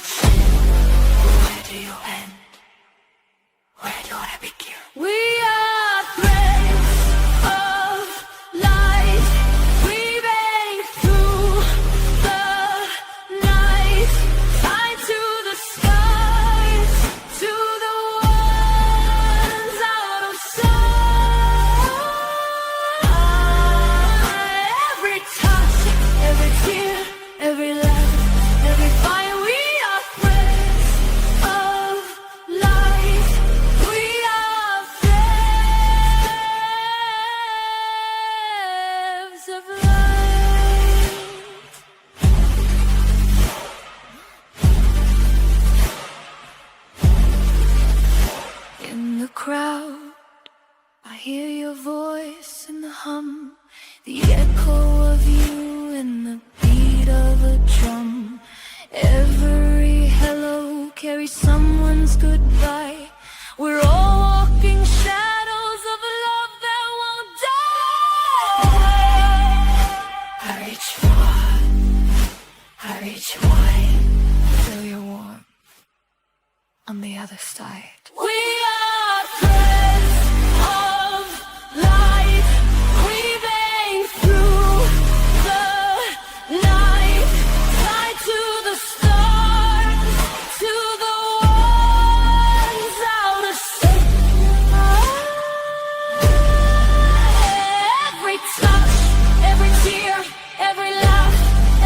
begin? Where do you end? Where do I begin? We are threads of light, weaving through the night, tied to the skies, to the ones out of sight. Every touch, every tear, every laugh, every fire. We are threads of light. We are threads of light. In the crowd, I hear your voice in the hum, the echo of you in the beat of a drum. Every hello carries someone's goodbye. We're all walking shadows of a love that won't die. I reach far, I reach wide, feel your warmth on the other side. We are threads of light, weaving through the night, tied to the stars, to the ones out of sight. Every touch, every tear, every laugh,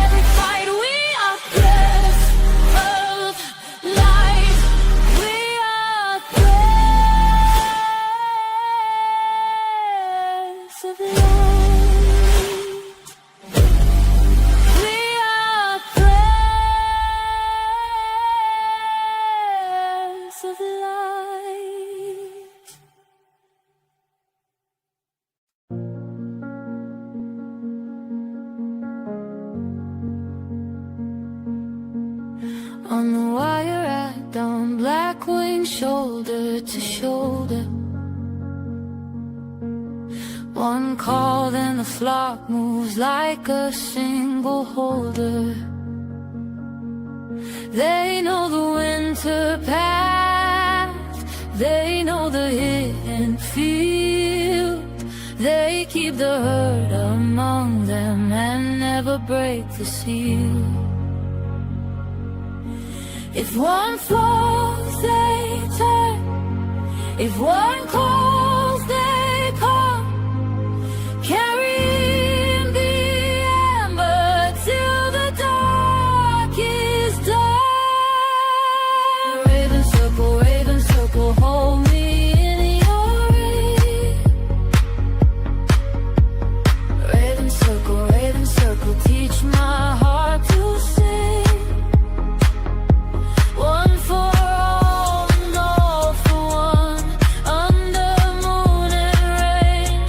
every fight. We are threads of light. We are threads of light. We are threads of light. On the wire at dawn, black wings shoulder to shoulder. One call, then the flock moves like a single holder. They know the winter path, they know the hidden field. They keep the herd among them and never break the seal. If one falls, they turn. If one calls, they come. Carrying the amber till the dark is done. Raven circle, hold me in your ring. Raven circle, teach my heart to sing. One for all and all for one, under moon and rain.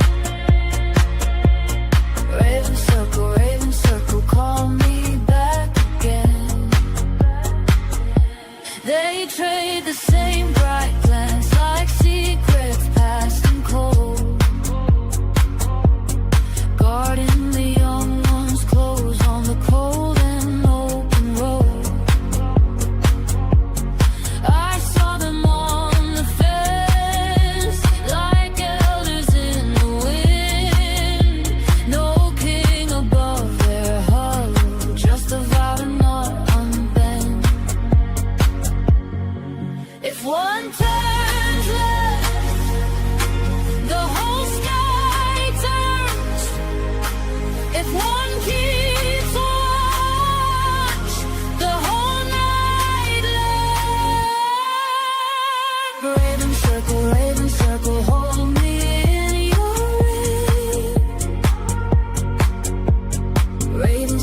Raven circle, call me back again. They trade the same bright glance like secrets passing cold, guarding the young ones close on the cold and open road. I saw them on the fence like elders in the wind. No king above their hollow, just a vow to not unbend. If one turns left, the whole sky turns. If one keeps watch, the whole night learns. Raven circle, hold me in your ring. Raven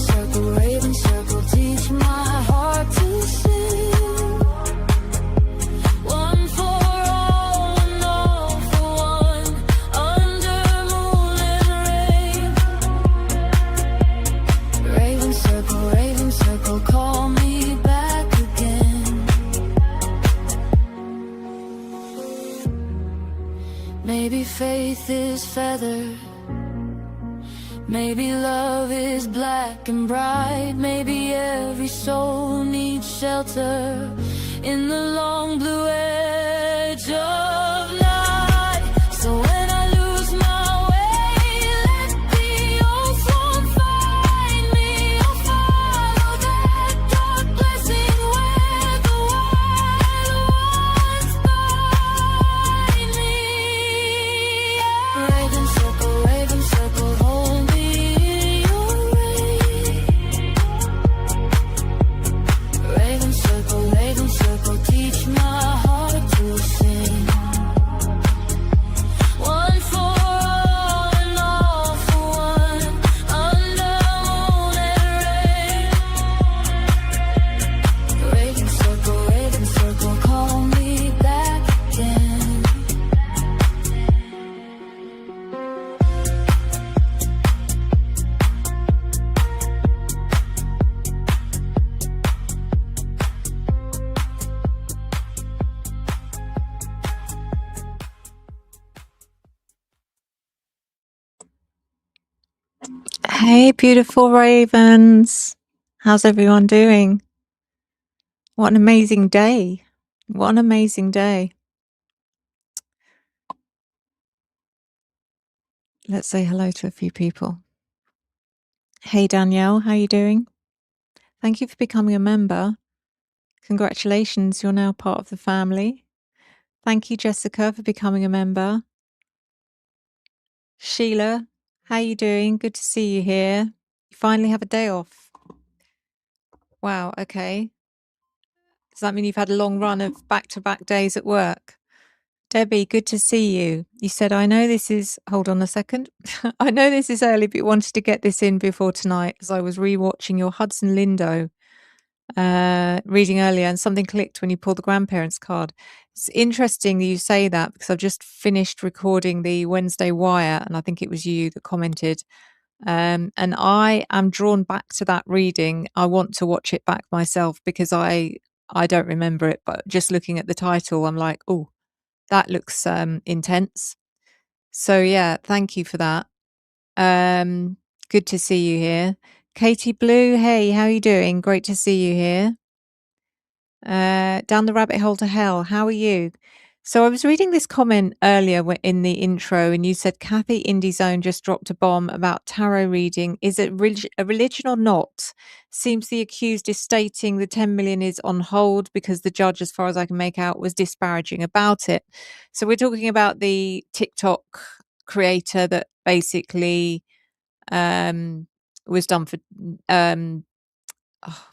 circle, teach my heart to sing. One for all and all for one, under moon and rain. Raven circle, call me back again. Maybe faith is feathered, Maybe love is black and bright. Maybe every soul needs shelter in the long blue edge of night. So when I lose my way, let the old swan find me. I'll follow that dark blessing where the wild ones find me. Raven circle, hold me in your ray. Raven circle, teach my heart to sing. One for all and all for one, under moon and rain. Raven circle, call me back again. Hey, beautiful ravens. How's everyone doing? What an amazing day. What an amazing day. Let's say hello to a few people. Hey, Danielle, how are you doing? Thank you for becoming a member. Congratulations, you're now part of the family. Thank you, Jessica, for becoming a member. Sheila, how are you doing? Good to see you here. You finally have a day off. Wow, okay. Does that mean you've had a long run of back-to-back days at work? Debbie, good to see you. You said, I know this is, hold on a second. I know this is early, but wanted to get this in before tonight as I was rewatching your Hudson Lindo reading earlier and something clicked when you pulled the grandparents card. It's interesting that you say that because I've just finished recording the Wednesday Wire and I think it was you that commented. And I am drawn back to that reading. I want to watch it back myself because I don't remember it, but just looking at the title, I'm like, oh, that looks intense. So yeah, thank you for that. Good to see you here. Katie Blue, hey, how are you doing? Great to see you here. Down the rabbit hole to hell, how are you? So I was reading this comment earlier in the intro and you said Kathy Indie Zone just dropped a bomb about tarot reading. Is it a religion or not? Seems the accused is stating the 10 million is on hold because the judge, as far as I can make out, was disparaging about it. So we're talking about the TikTok creator that basically was done for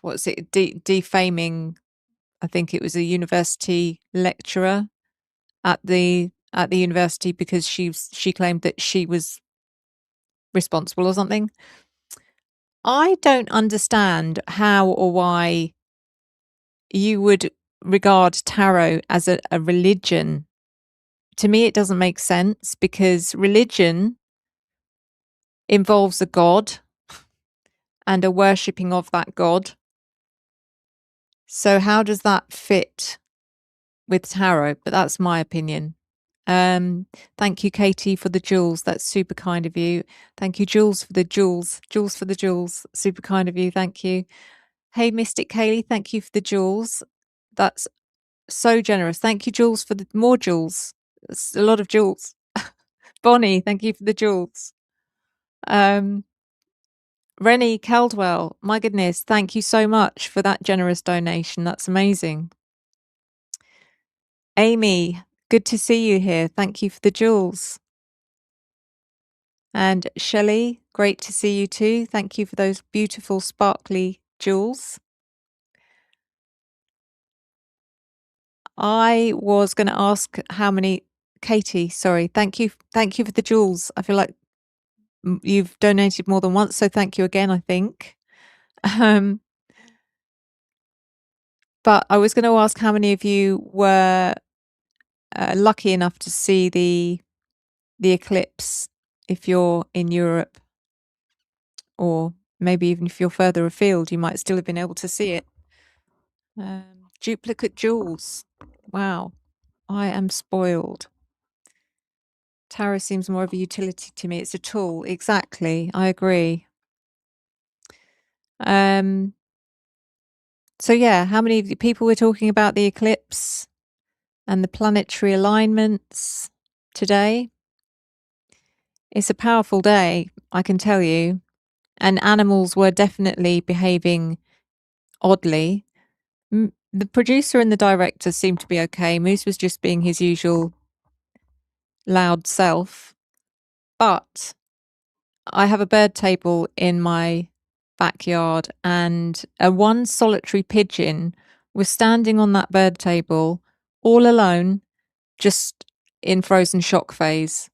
what's it, defaming. I think it was a university lecturer at the university because she claimed that she was responsible or something. I don't understand how or why you would regard tarot as a religion. To me, it doesn't make sense because religion involves a god and a worshipping of that god. So how does that fit with tarot? But that's my opinion. Thank you, Katie, for the jewels. That's super kind of you. Thank you, Jules, for the jewels. Jules for the jewels. Super kind of you. Thank you. Hey, Mystic Kaylee, thank you for the jewels. That's so generous. Thank you, Jules, for the more jewels. It's a lot of jewels. Bonnie, thank you for the jewels. Rennie Caldwell, my goodness, thank you so much for that generous donation. That's amazing. Amy, good to see you here. Thank you for the jewels. And Shelley, great to see you too. Thank you for those beautiful sparkly jewels. I was going to ask how many, Katie, sorry. Thank you for the jewels. I feel like you've donated more than once, so thank you again, I think. But I was going to ask how many of you were lucky enough to see the eclipse if you're in Europe, or maybe even if you're further afield, you might still have been able to see it. Duplicate jewels. Wow, I am spoiled. Tarot seems more of a utility to me. It's a tool. Exactly. I agree. So yeah, how many people were talking about the eclipse and the planetary alignments today? It's a powerful day, I can tell you. And animals were definitely behaving oddly. The producer and the director seemed to be okay. Moose was just being his usual loud self. But I have a bird table in my backyard, and one solitary pigeon was standing on that bird table all alone, just in frozen shock phase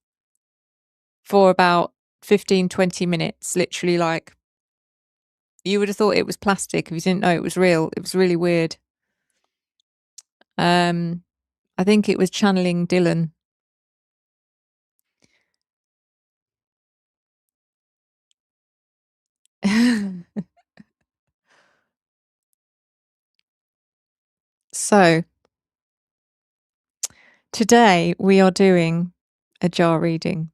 for about 15-20 minutes, literally. Like, you would have thought it was plastic if you didn't know it was real. It was really weird. I think it was channeling Dylan. So today we are doing a jar reading.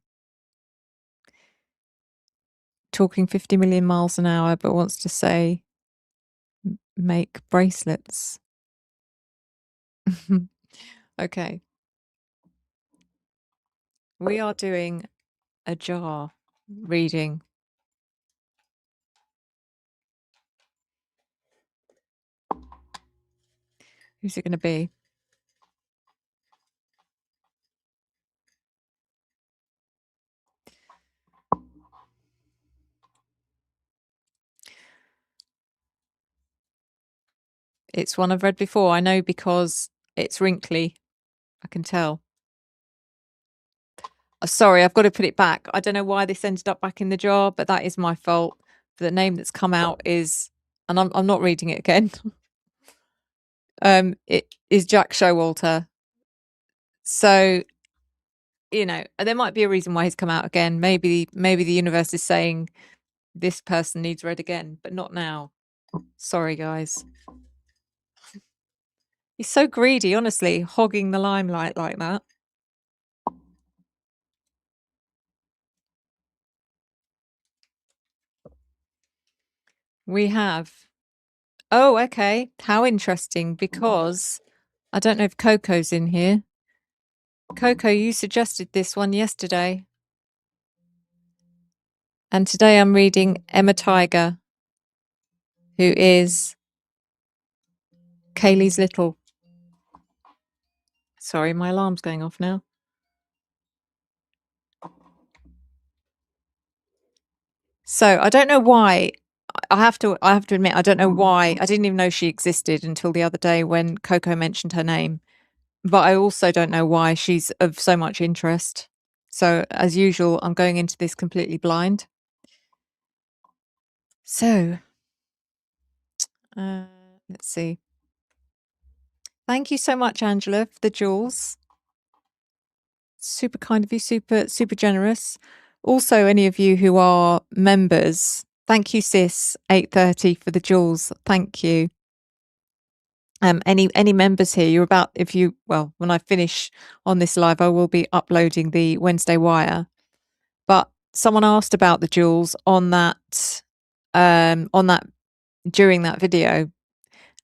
Talking 50 million miles an hour, but wants to say make bracelets. Okay. We are doing a jar reading. Who's it going to be? It's one I've read before. I know because it's wrinkly. I can tell. Sorry, I've got to put it back. I don't know why this ended up back in the jar, but that is my fault. The name that's come out is, and I'm not reading it again. It is Jack Showalter. So, you know, there might be a reason why he's come out again. Maybe the universe is saying this person needs read again, but not now. Sorry, guys. He's so greedy, honestly, hogging the limelight like that. We have. Oh, okay. How interesting, because I don't know if Coco's in here. Coco, you suggested this one yesterday. And today I'm reading Emma Tiger, who is Kaylee's little. Sorry, my alarm's going off now. So I don't know why. I have to admit, I don't know why. I didn't even know she existed until the other day when Coco mentioned her name. But I also don't know why she's of so much interest. So as usual, I'm going into this completely blind. So let's see. Thank you so much, Angela, for the jewels. Super kind of you, super generous. Also, any of you who are members, thank you, sis 830 for the jewels. Thank you. Any members here, you're about, if you, well, when I finish on this live, I will be uploading the Wednesday Wire. But someone asked about the jewels on that during that video,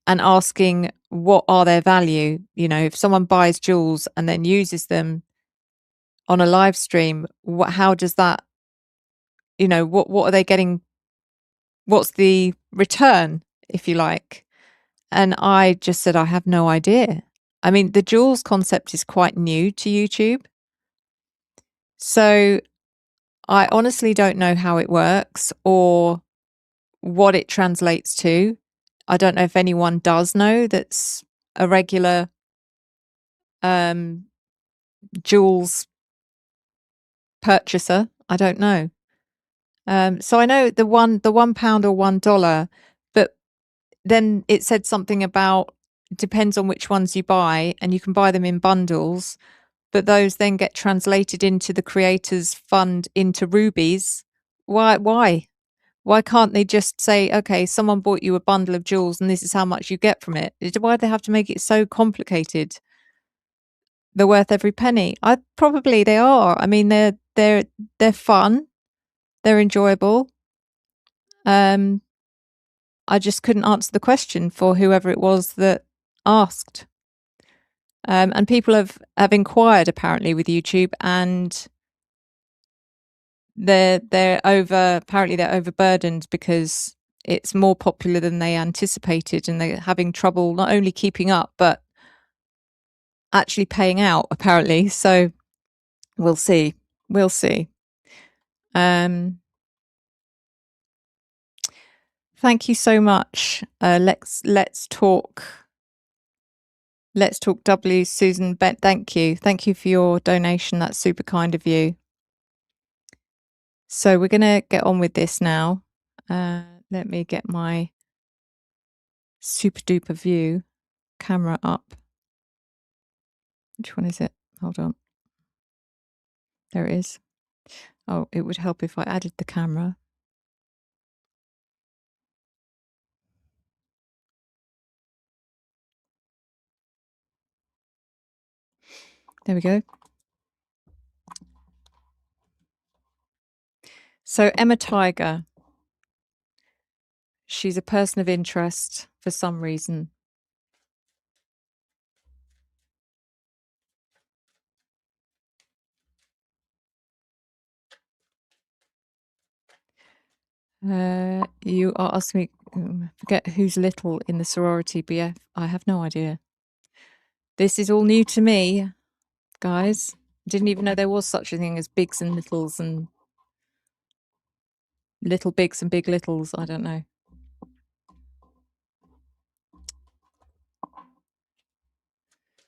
and asking what are their value. You know, if someone buys jewels and then uses them on a live stream, how does that, you know, what are they getting? What's the return, if you like? And I just said, I have no idea. I mean, the jewels concept is quite new to YouTube. So I honestly don't know how it works or what it translates to. I don't know if anyone does know that's a regular jewels purchaser. I don't know. So I know the £1 or $1, but then it said something about depends on which ones you buy, and you can buy them in bundles, but those then get translated into the creators fund into rubies. Why can't they just say, okay, someone bought you a bundle of jewels and this is how much you get from it? Why do they have to make it so complicated? they're worth every penny. Probably they are. I mean, they're fun, they're enjoyable. I just couldn't answer the question for whoever it was that asked. And people have inquired apparently with YouTube, and they're overburdened because it's more popular than they anticipated, and they're having trouble not only keeping up but actually paying out apparently. So we'll see. Thank you so much. Let's talk W. Susan Bent. Thank you for your donation. That's super kind of you. So we're gonna get on with this now. Let me get my super duper view camera up. Which one is it? Hold on. There it is. Oh, it would help if I added the camera. There we go. So Emma Tiger. She's a person of interest for some reason. You are asking me, forget who's little in the sorority BF. I have no idea. This is all new to me, guys. Didn't even know there was such a thing as bigs and littles and little bigs and big littles. I don't know.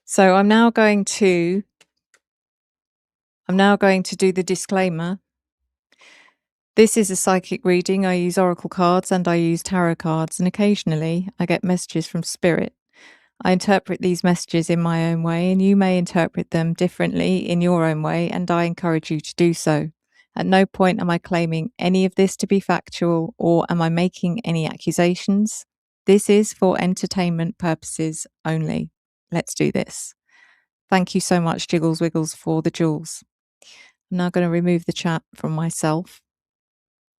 So I'm now going to do the disclaimer. This is a psychic reading. I use oracle cards and I use tarot cards, and occasionally I get messages from spirit. I interpret these messages in my own way, and you may interpret them differently in your own way, and I encourage you to do so. At no point am I claiming any of this to be factual, or am I making any accusations. This is for entertainment purposes only. Let's do this. Thank you so much, Jiggles Wiggles, for the jewels. I'm now going to remove the chat from myself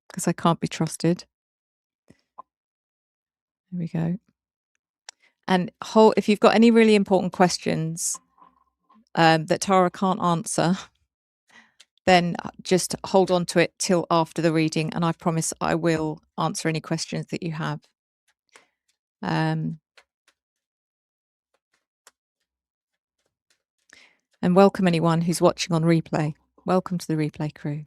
because I can't be trusted. There we go. And if you've got any really important questions that Tara can't answer, then just hold on to it till after the reading, and I promise I will answer any questions that you have. And welcome anyone who's watching on replay. Welcome to the replay crew.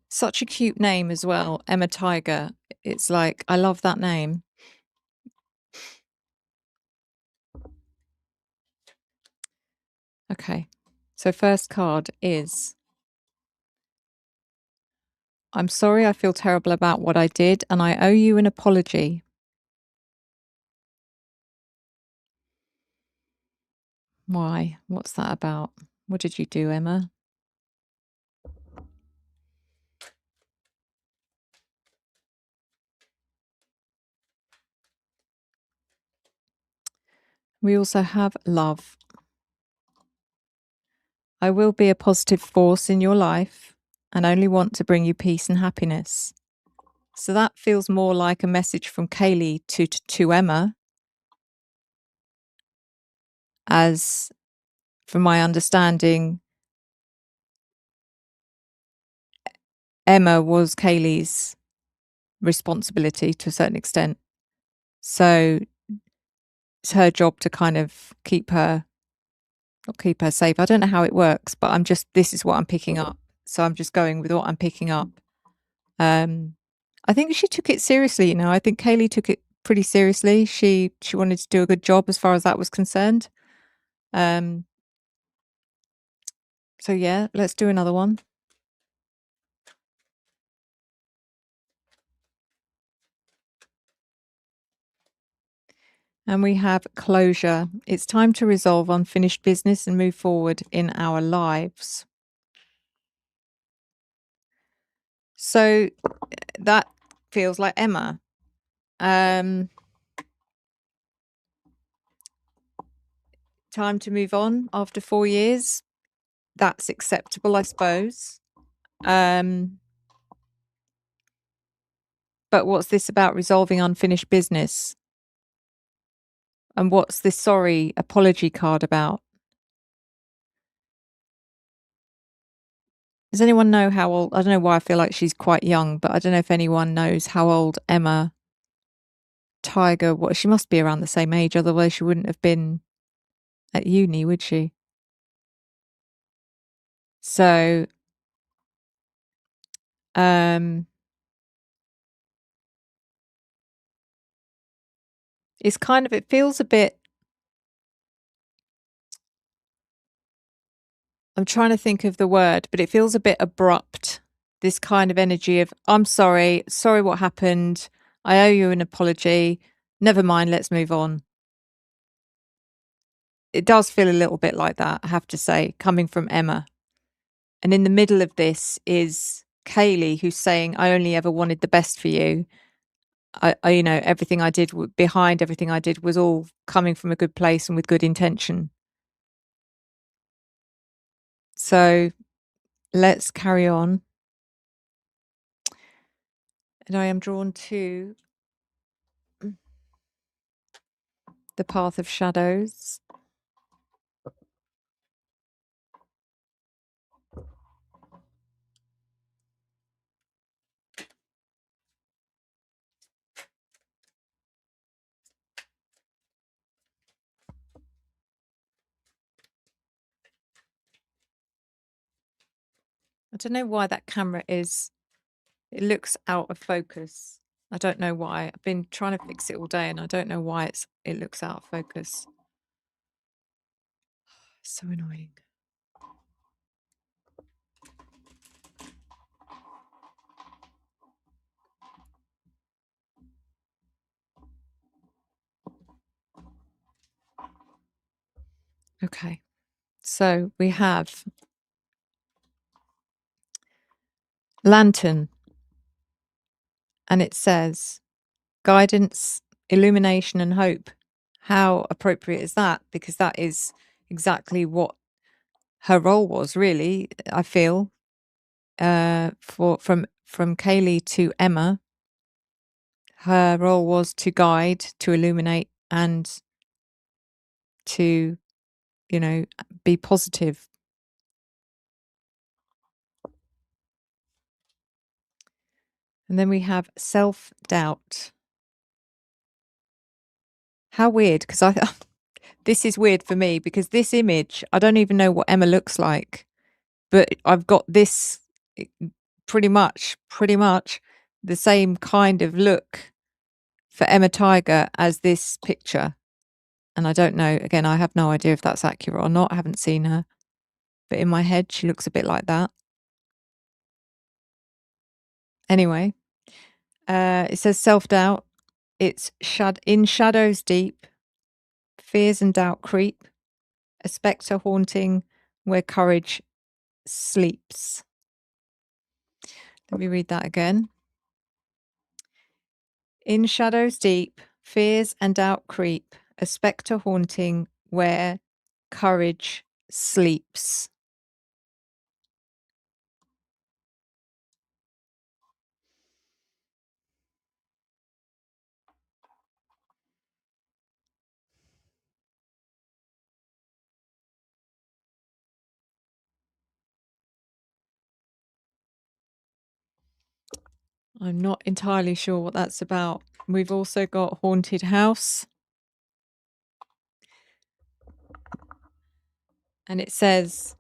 Such a cute name as well, Emma Tiger. It's like, I love that name. Okay, so first card is, I'm sorry, I feel terrible about what I did, and I owe you an apology. Why? What's that about? What did you do, Emma? We also have love. I will be a positive force in your life and only want to bring you peace and happiness. So that feels more like a message from Kaylee to Emma, as from my understanding, Emma was Kaylee's responsibility to a certain extent. So it's her job to kind of keep her safe. I don't know how it works, but this is what I'm picking up. So I'm just going with what I'm picking up. I think she took it seriously, you know. I think Kaylee took it pretty seriously. She wanted to do a good job as far as that was concerned. So yeah, let's do another one. And we have closure. It's time to resolve unfinished business and move forward in our lives. So that feels like Emma. Time to move on after 4 years. That's acceptable, I suppose. But what's this about resolving unfinished business? And what's this sorry apology card about? Does anyone know how old? I don't know why I feel like she's quite young, but I don't know if anyone knows how old Emma Tiger was. She must be around the same age, otherwise she wouldn't have been at uni, would she? So, it's kind of, it feels a bit, I'm trying to think of the word, but it feels a bit abrupt. This kind of energy of, I'm sorry what happened. I owe you an apology. Never mind, let's move on. It does feel a little bit like that, I have to say, coming from Emma. And in the middle of this is Kaylee, who's saying, I only ever wanted the best for you. You know, everything I did, behind everything I did, was all coming from a good place and with good intention. So let's carry on. And I am drawn to the path of shadows. I don't know why that camera is, it looks out of focus. I don't know why. I've been trying to fix it all day and I don't know why it looks out of focus. So annoying. Okay, so we have lantern, and it says guidance, illumination, and hope. How appropriate is that? Because that is exactly what her role was, really. I feel from Kaylee to Emma, her role was to guide, to illuminate, and to, you know, be positive. And then we have self-doubt. How weird, because this is weird for me, because this image, I don't even know what Emma looks like, but I've got this pretty much the same kind of look for Emma Tiger as this picture. And I don't know, again, I have no idea if that's accurate or not. I haven't seen her, but in my head, she looks a bit like that. Anyway, it says self-doubt. It's in shadows deep, fears and doubt creep, a spectre haunting where courage sleeps. Let me read that again. In shadows deep, fears and doubt creep, a spectre haunting where courage sleeps. I'm not entirely sure what that's about. We've also got haunted house. And it says,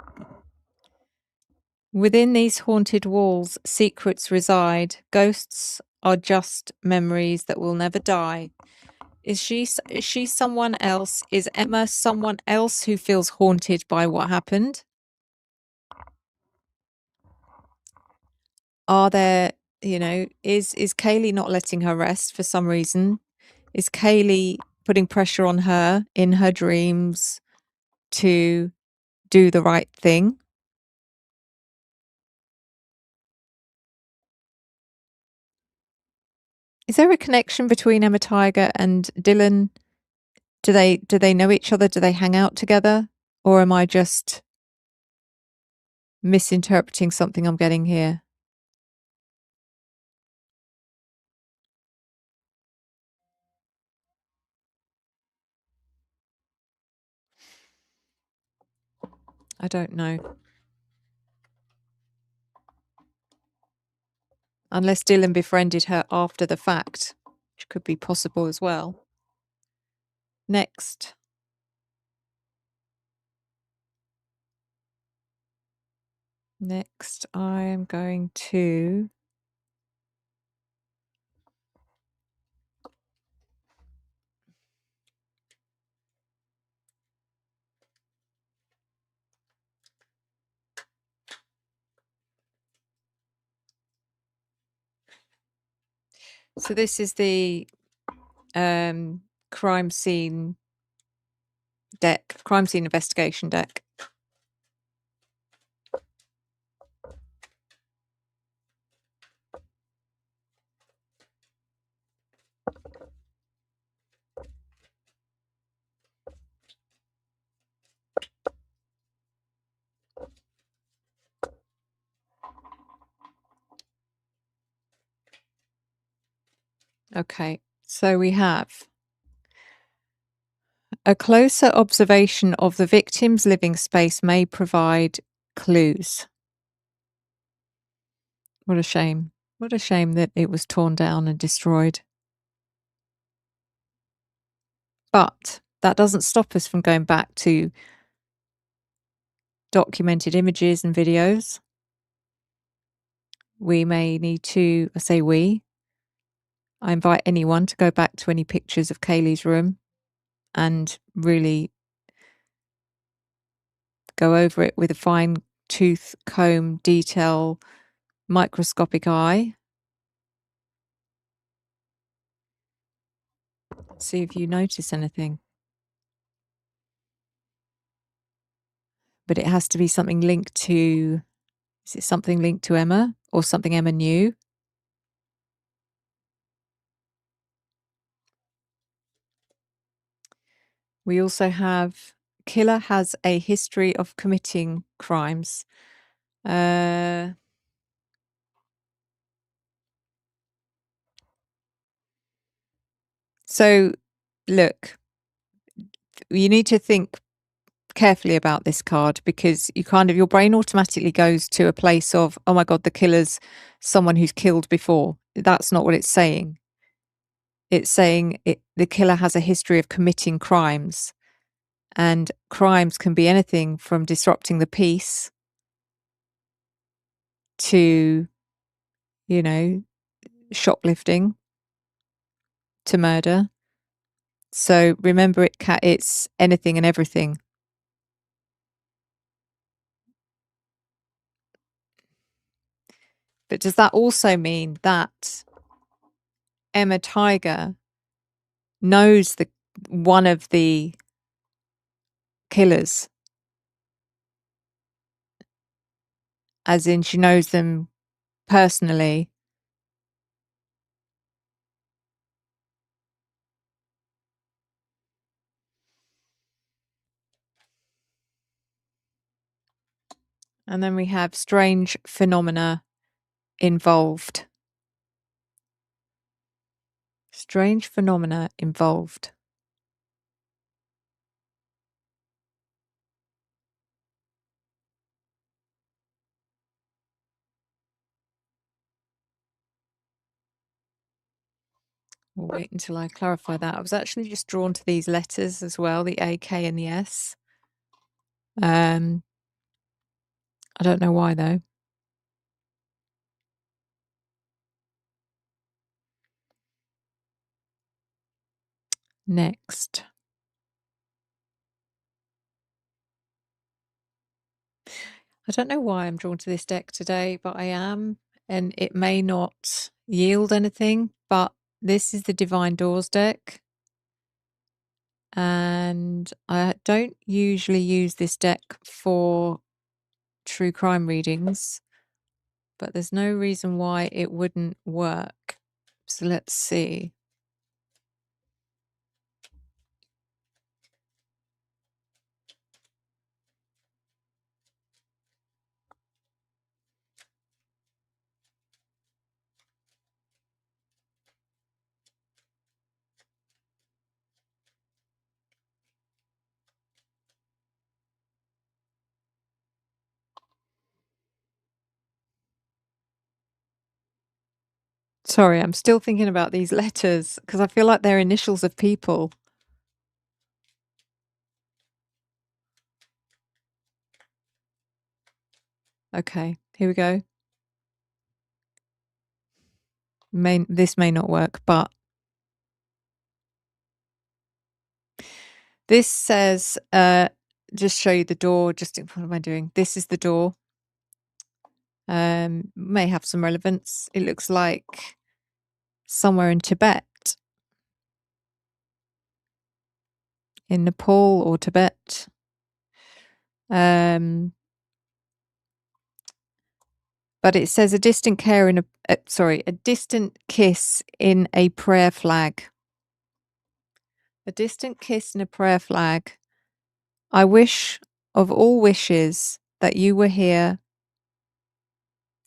within these haunted walls, secrets reside. Ghosts are just memories that will never die. Is she someone else? Is Emma someone else who feels haunted by what happened? Are there, you know, is Kaylee not letting her rest for some reason? Is Kaylee putting pressure on her in her dreams to do the right thing? Is there a connection between Emma Tiger and Dylan? Do they know each other? Do they hang out together? Or am I just misinterpreting something I'm getting here? I don't know. Unless Dylan befriended her after the fact, which could be possible as well. Next. Next, I am going to so this is the crime scene deck, crime scene investigation deck. Okay, so we have a closer observation of the victim's living space may provide clues. What a shame. What a shame that it was torn down and destroyed. But that doesn't stop us from going back to documented images and videos. We may need to, I say we, I invite anyone to go back to any pictures of Kaylee's room and really go over it with a fine tooth comb detail, microscopic eye. See if you notice anything. But it has to be something linked to, is it something linked to Emma or something Emma knew? We also have killer has a history of committing crimes. So look, you need to think carefully about this card because you kind of, your brain automatically goes to a place of, oh my God, the killer's someone who's killed before. That's not what it's saying. It's saying the killer has a history of committing crimes, and crimes can be anything from disrupting the peace to, you know, shoplifting to murder. So remember, it's anything and everything. But does that also mean that Emma Tiger knows one of the killers, as in she knows them personally? And then we have strange phenomena involved. Strange phenomena involved. We'll wait until I clarify that. I was actually just drawn to these letters as well, the A, K, and the S. I don't know why though. Next. I don't know why I'm drawn to this deck today, but I am, and it may not yield anything, but this is the Divine Doors deck. And I don't usually use this deck for true crime readings, but there's no reason why it wouldn't work. So let's see. Sorry, I'm still thinking about these letters because I feel like they're initials of people. Okay, here we go. This may not work, but this says, just show you the door. What am I doing? This is the door. May have some relevance. It looks like somewhere in Tibet, in Nepal or Tibet. But it says a distant kiss in a prayer flag. A distant kiss in a prayer flag. I wish of all wishes that you were here.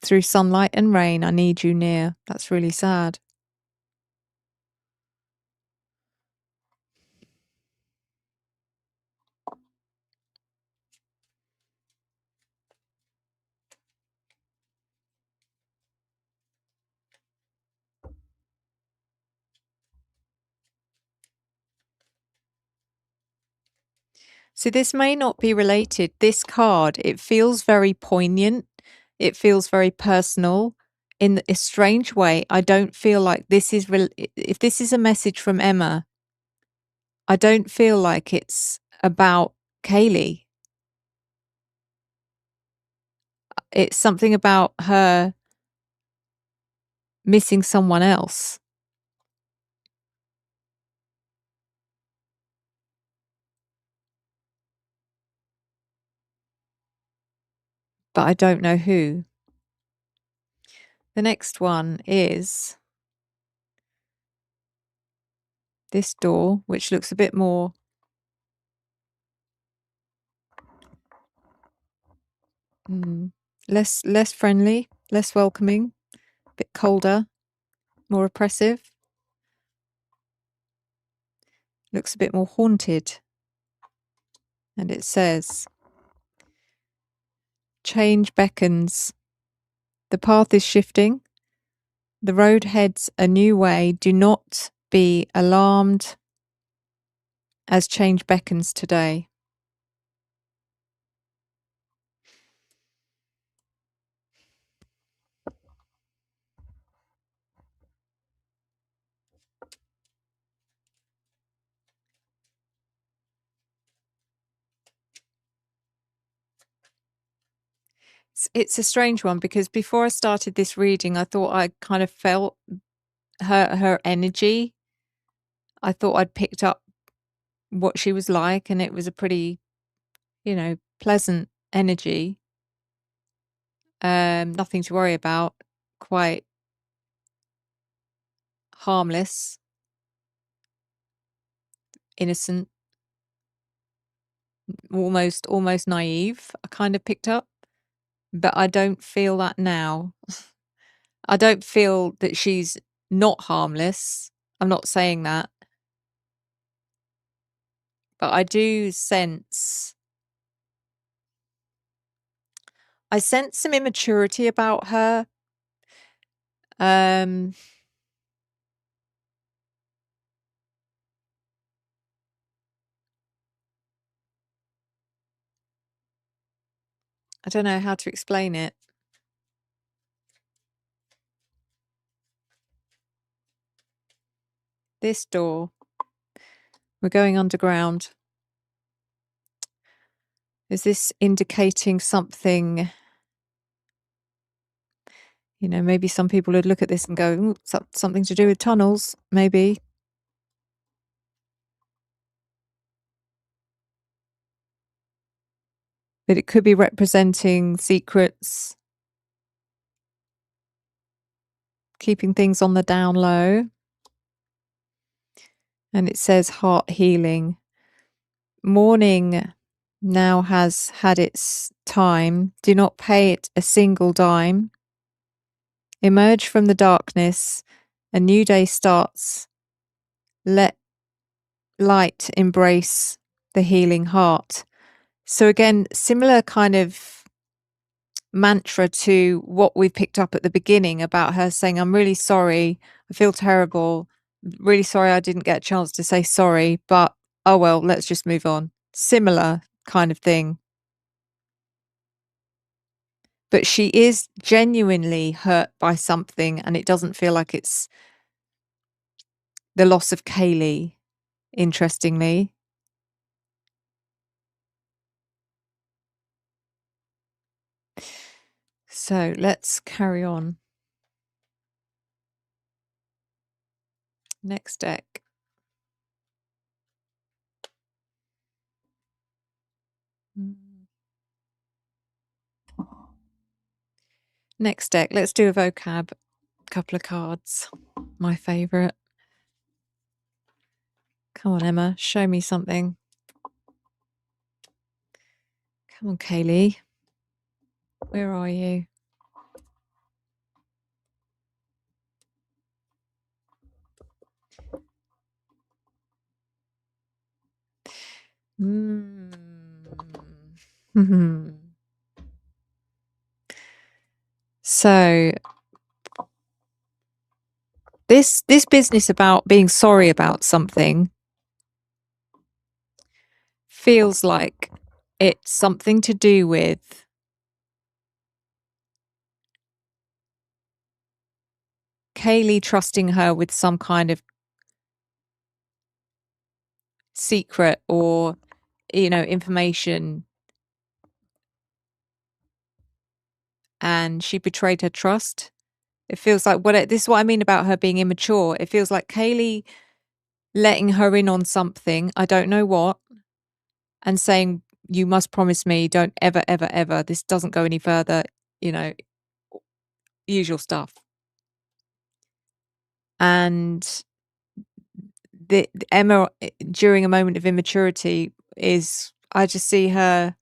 Through sunlight and rain, I need you near. That's really sad. So this may not be related. This card, it feels very poignant. It feels very personal. In a strange way, I don't feel like this is if this is a message from Emma, I don't feel like it's about Kaylee. It's something about her missing someone else. But I don't know who. The next one is this door, which looks a bit more less friendly, less welcoming, a bit colder, more oppressive. Looks a bit more haunted. And it says, change beckons. The path is shifting. The road heads a new way. Do not be alarmed as change beckons today. It's a strange one because before I started this reading, I thought I kind of felt her energy. I thought I'd picked up what she was like, and it was a pretty, pleasant energy. Nothing to worry about, quite harmless, innocent, almost naive. I kind of picked up, but I don't feel that now. I don't feel that she's not harmless. I'm not saying that, but I sense some immaturity about her. I don't know how to explain it. This door, we're going underground. Is this indicating something? Maybe some people would look at this and go, something to do with tunnels, maybe. But it could be representing secrets, keeping things on the down low. And it says heart healing. Mourning now has had its time. Do not pay it a single dime. Emerge from the darkness. A new day starts. Let light embrace the healing heart. So again, similar kind of mantra to what we picked up at the beginning about her saying, I'm really sorry. I feel terrible. Really sorry I didn't get a chance to say sorry, but oh well, let's just move on. Similar kind of thing. But she is genuinely hurt by something, and it doesn't feel like it's the loss of Kaylee, interestingly. So let's carry on. Next deck. Next deck, let's do a vocab. Couple of cards. My favourite. Come on, Emma, show me something. Come on, Kaylee. Where are you? So this business about being sorry about something feels like it's something to do with Kaylee trusting her with some kind of secret or, you know, information, and she betrayed her trust. It feels like this is what I mean about her being immature. It feels like Kaylee letting her in on something, I don't know what, and saying, you must promise me, don't ever, ever, ever, this doesn't go any further, you know, usual stuff. And the Emma, during a moment of immaturity, I just see her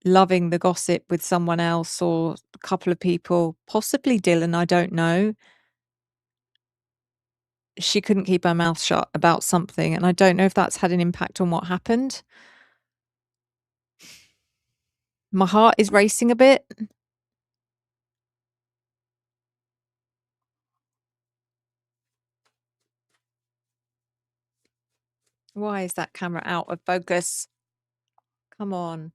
loving the gossip with someone else or a couple of people, possibly Dylan, I don't know. She couldn't keep her mouth shut about something, and I don't know if that's had an impact on what happened. My heart is racing a bit. Why is that camera out of focus? Come on.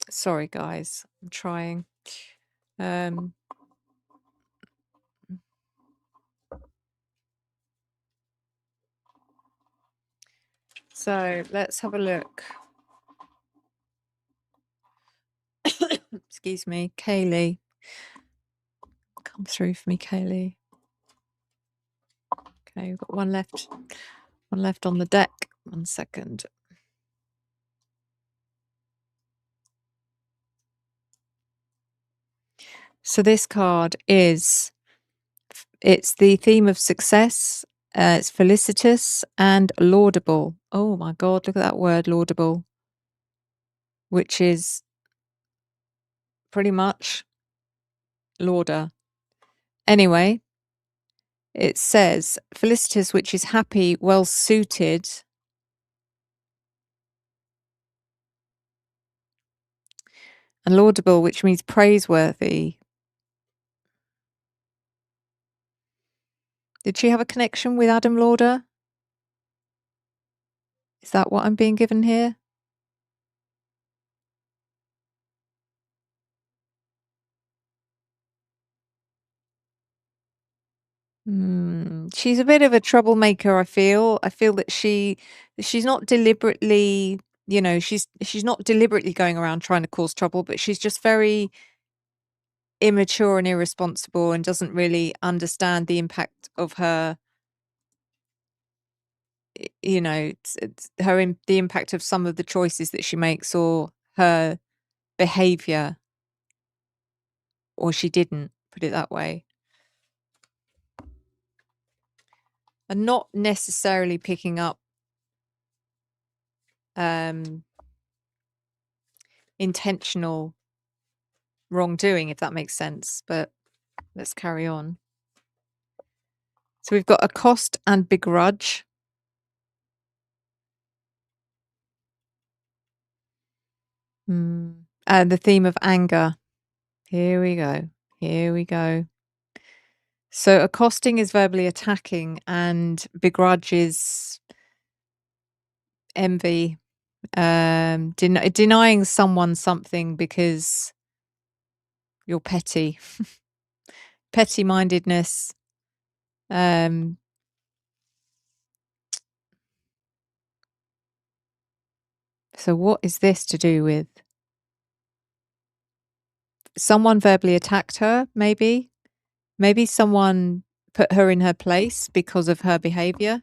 Sorry, guys. I'm trying. So let's have a look. Excuse me, Kaylee. Come through for me, Kaylee. Okay, we've got one left. One left on the deck. 1 second. So this card it's the theme of success. It's felicitous and laudable. Oh my God, look at that word, laudable, which is pretty much lauder. Anyway, it says felicitous, which is happy, well suited. And laudable, which means praiseworthy. Did she have a connection with Adam Lauder? Is that what I'm being given here? She's a bit of a troublemaker, I feel. I feel that she's not deliberately, you know, she's not deliberately going around trying to cause trouble, but she's just very immature and irresponsible and doesn't really understand the impact of her you know, it's the impact of some of the choices that she makes or her behavior, or she didn't, put it that way. And not necessarily picking up intentional wrongdoing, if that makes sense. But let's carry on. So we've got accost and begrudge. And the theme of anger. Here we go. Here we go. So accosting is verbally attacking, and begrudge is envy, denying someone something because you're petty, petty-mindedness. So what is this to do with? Someone verbally attacked her, maybe. Maybe someone put her in her place because of her behavior.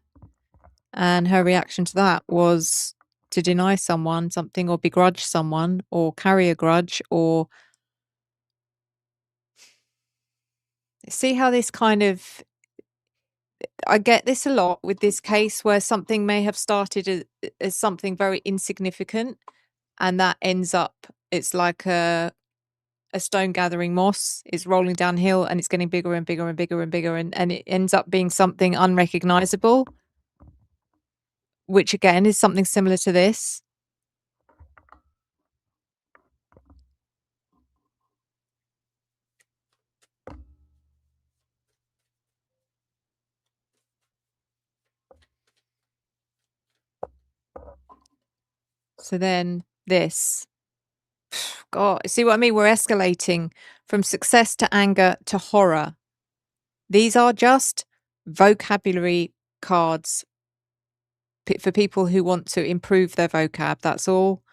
And her reaction to that was to deny someone something, or begrudge someone, or carry a grudge, or see how this kind of, I get this a lot with this case, where something may have started as something very insignificant, and that ends up, it's like a stone gathering moss. It's rolling downhill and it's getting bigger and bigger and bigger and bigger, and it ends up being something unrecognizable, which again is something similar to this. So then this, God, see what I mean? We're escalating from success to anger to horror. These are just vocabulary cards for people who want to improve their vocab. That's all.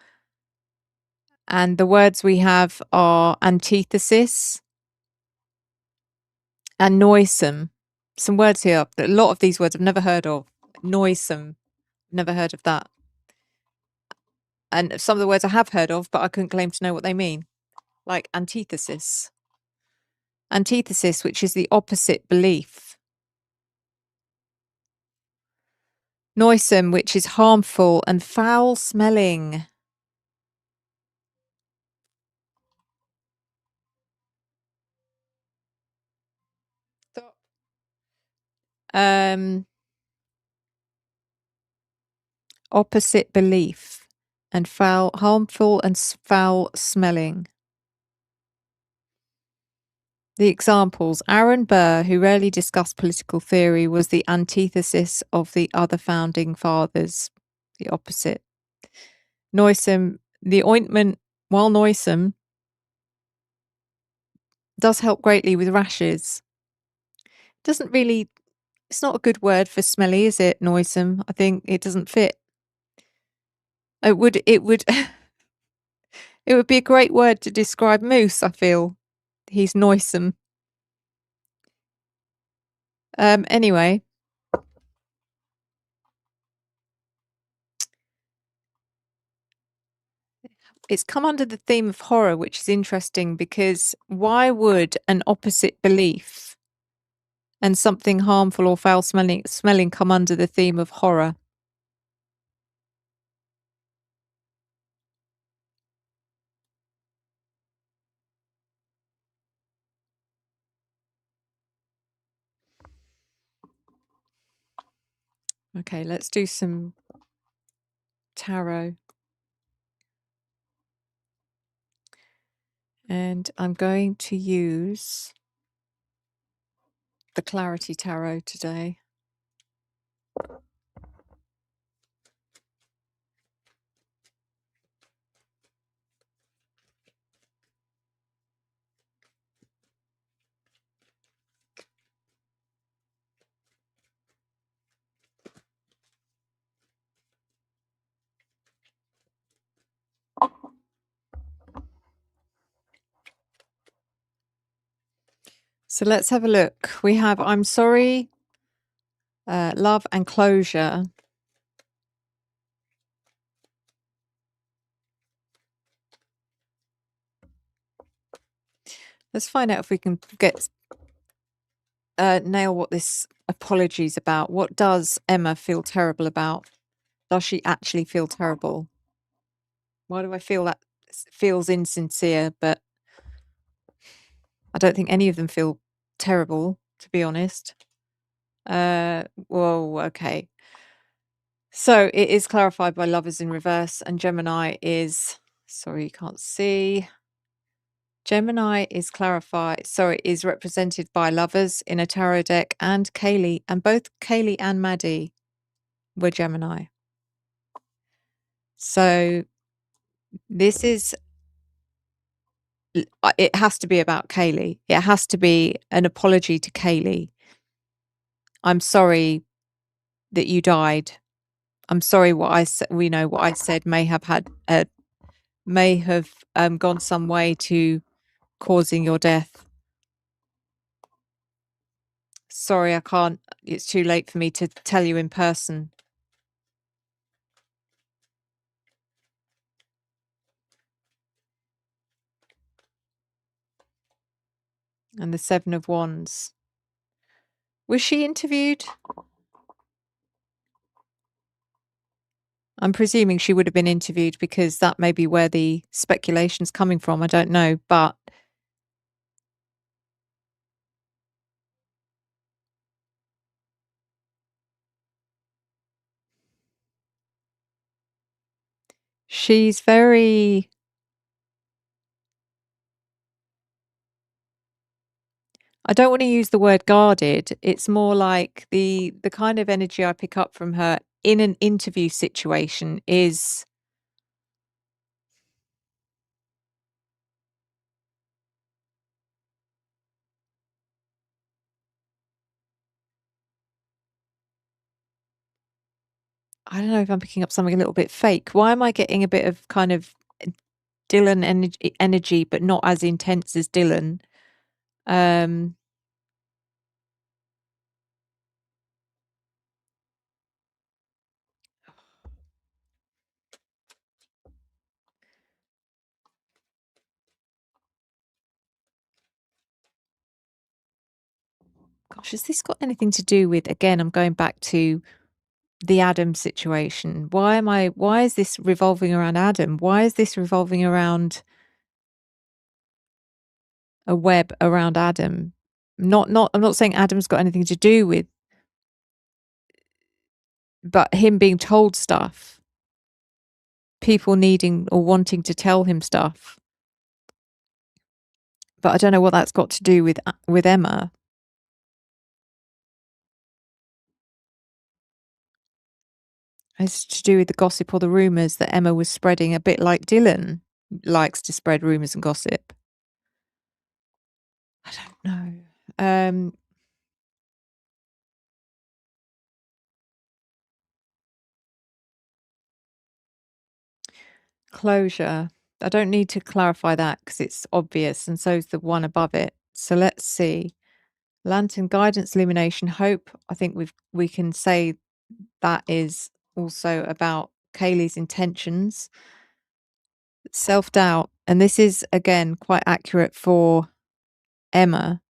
And the words we have are antithesis and noisome. Some words here, a lot of these words I've never heard of. Noisome, never heard of that. And some of the words I have heard of, but I couldn't claim to know what they mean. Like antithesis. Antithesis, which is the opposite belief. Noisome, which is harmful and foul smelling. Stop. Opposite belief and foul, harmful and foul smelling. The examples: Aaron Burr, who rarely discussed political theory, was the antithesis of the other founding fathers, the opposite. Noisome, the ointment, while noisome, does help greatly with rashes. Doesn't really, it's not a good word for smelly, is it? Noisome. I think it doesn't fit. It would it would be a great word to describe Moose, I feel. He's noisome. Anyway. It's come under the theme of horror, which is interesting, because why would an opposite belief and something harmful or foul smelling come under the theme of horror? Okay, let's do some tarot. And I'm going to use the Clarity Tarot today. So let's have a look. We have I'm sorry, love and closure. Let's find out if we can nail what this apology is about. What does Emma feel terrible about? Does she actually feel terrible? Why do I feel that feels insincere? But I don't think any of them feel terrible, to be honest. Whoa, okay. So it is clarified by Lovers in Reverse, and Gemini is, sorry, you can't see. Gemini is is represented by Lovers in a tarot deck and Kaylee, and both Kaylee and Maddie were Gemini. So this is, it has to be about Kaylee. It has to be an apology to Kaylee. I'm sorry that you died. I'm sorry what I said. We know what I said may have gone some way to causing your death. Sorry, I can't. It's too late for me to tell you in person. And the Seven of Wands. Was she interviewed? I'm presuming she would have been interviewed because that may be where the speculation's coming from. I don't know, but she's very, I don't want to use the word guarded. It's more like the kind of energy I pick up from her in an interview situation is, I don't know if I'm picking up something a little bit fake. Why am I getting a bit of kind of Dylan energy, but not as intense as Dylan? Gosh, has this got anything to do with, again, I'm going back to the Adam situation. Why is this revolving around Adam? Why is this revolving around a web around Adam? I'm not saying Adam's got anything to do with, but him being told stuff, people needing or wanting to tell him stuff. But I don't know what that's got to do with Emma. It's to do with the gossip or the rumours that Emma was spreading, a bit like Dylan likes to spread rumours and gossip. I don't know. Closure. I don't need to clarify that because it's obvious, and so is the one above it. So let's see. Lantern, guidance, illumination, hope. I think we can say that is also about Kaylee's intentions. Self-doubt, and this is again quite accurate for Emma.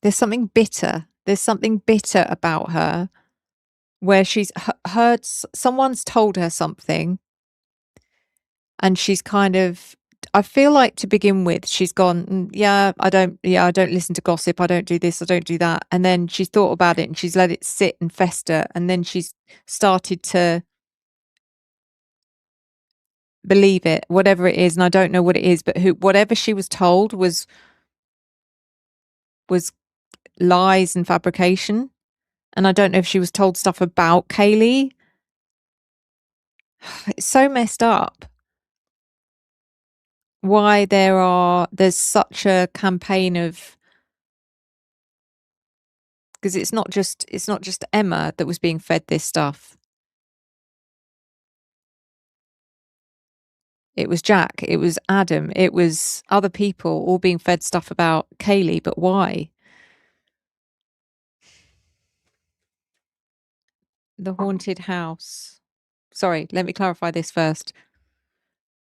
There's something bitter. There's something bitter about her where she's heard someone's told her something, and she's kind of, I feel like to begin with, she's gone, yeah, I don't listen to gossip. I don't do this. I don't do that. And then she's thought about it and she's let it sit and fester. And then she's started to believe it, whatever it is. And I don't know what it is, but whatever she was told was lies and fabrication. And I don't know if she was told stuff about Kaylee. It's so messed up. Why there's such a campaign of, because it's not just Emma that was being fed this stuff. It was Jack, it was Adam, it was other people all being fed stuff about Kaylee, but why? The haunted house. sorry, let me clarify this first.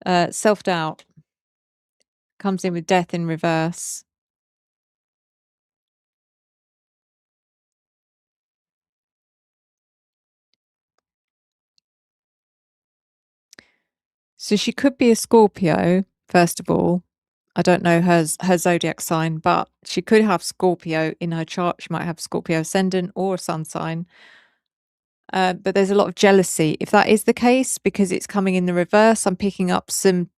Self-doubt comes in with death in reverse. So she could be a Scorpio, first of all. I don't know her zodiac sign, but she could have Scorpio in her chart. She might have Scorpio ascendant or a sun sign. But there's a lot of jealousy. If that is the case, because it's coming in the reverse, I'm picking up some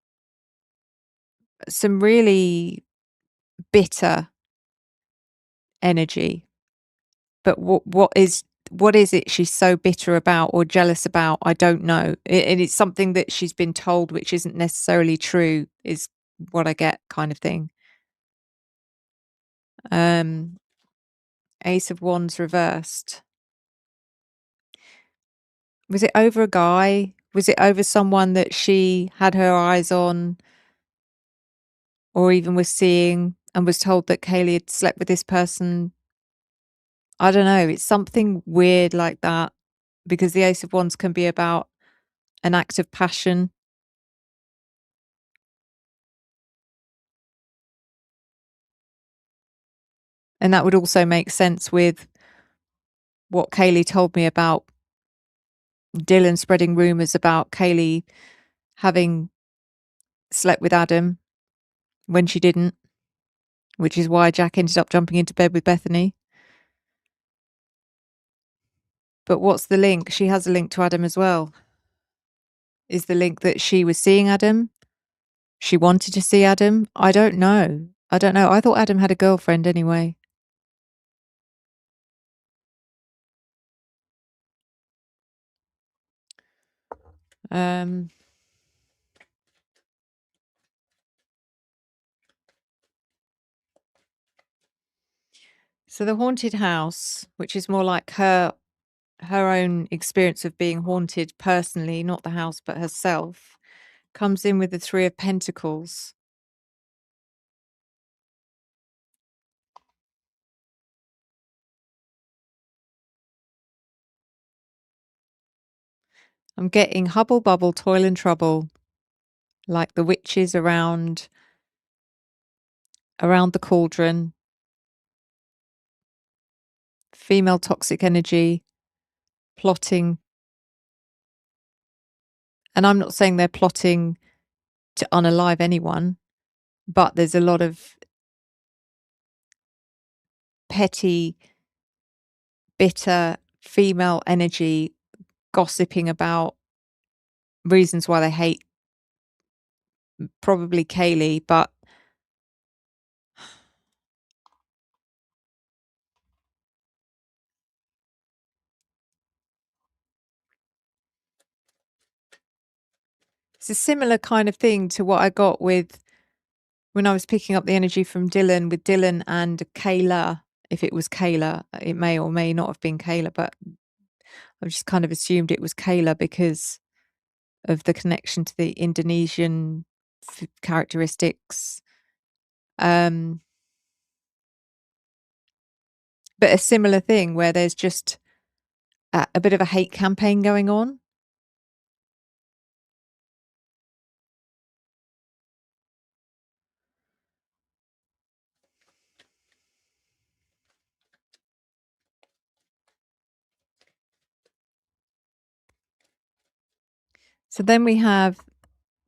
really bitter energy. But what is it she's so bitter about or jealous about? I don't know. And it's something that she's been told which isn't necessarily true, is what I get, kind of thing. Ace of Wands reversed. Was it over a guy? Was it over someone that she had her eyes on or even was seeing and was told that Kaylee had slept with this person? I don't know. It's something weird like that, because the Ace of Wands can be about an act of passion. And that would also make sense with what Kaylee told me about Dylan spreading rumours about Kaylee having slept with Adam when she didn't, which is why Jack ended up jumping into bed with Bethany. But what's the link? She has a link to Adam as well. Is the link that she was seeing Adam? She wanted to see Adam? I don't know. I thought Adam had a girlfriend anyway. So the haunted house, which is more like her own experience of being haunted personally, not the house, but herself, comes in with the Three of Pentacles. I'm getting hubble bubble, toil and trouble, like the witches around the cauldron, female toxic energy, plotting. And I'm not saying they're plotting to unalive anyone, but there's a lot of petty, bitter female energy gossiping about reasons why they hate probably Kaylee, but it's a similar kind of thing to what I got with when I was picking up the energy from Dylan, with Dylan and Kayla. If it was Kayla, it may or may not have been Kayla, but I've just kind of assumed it was Kayla because of the connection to the Indonesian characteristics. But a similar thing where there's just a bit of a hate campaign going on. So then we have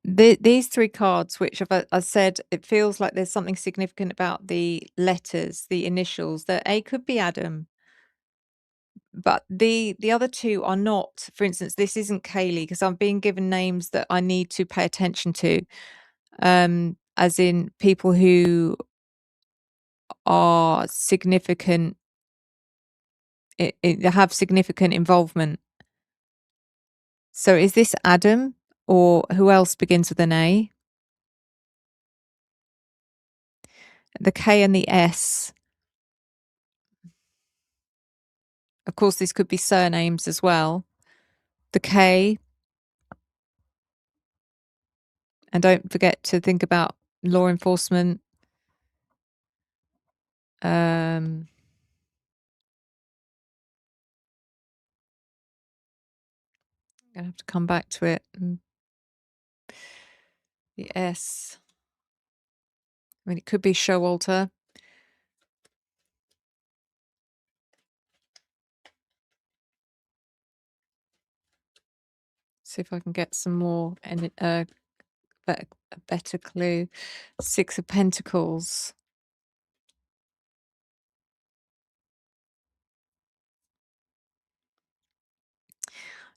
these three cards, which I said, it feels like there's something significant about the letters, the initials. That A could be Adam, but the other two are not. For instance, this isn't Kaylee, because I'm being given names that I need to pay attention to, as in people who are significant, have significant involvement. So is this Adam, or who else begins with an A? The K and the S. Of course, this could be surnames as well. The K. And don't forget to think about law enforcement. Gonna have to come back to it. The S. I mean, it could be Showalter. See if I can get some more and a better clue. 6 of Pentacles.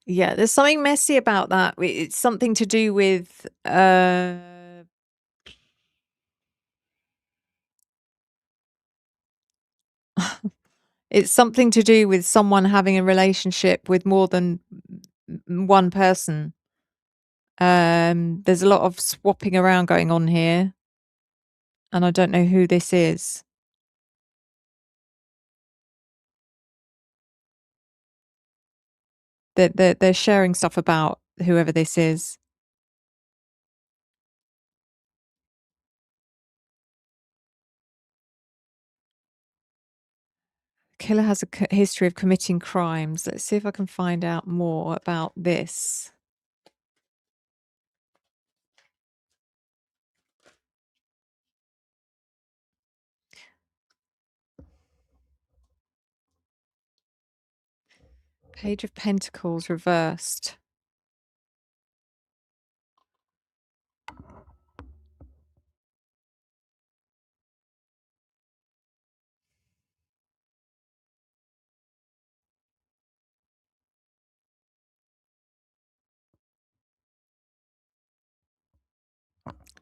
Yeah, there's something messy about that. It's something to do with it's something to do with someone having a relationship with more than one person. There's a lot of swapping around going on here, and I don't know who this is. They're sharing stuff about whoever this is. Killer has a history of committing crimes. Let's see if I can find out more about this. Page of Pentacles reversed.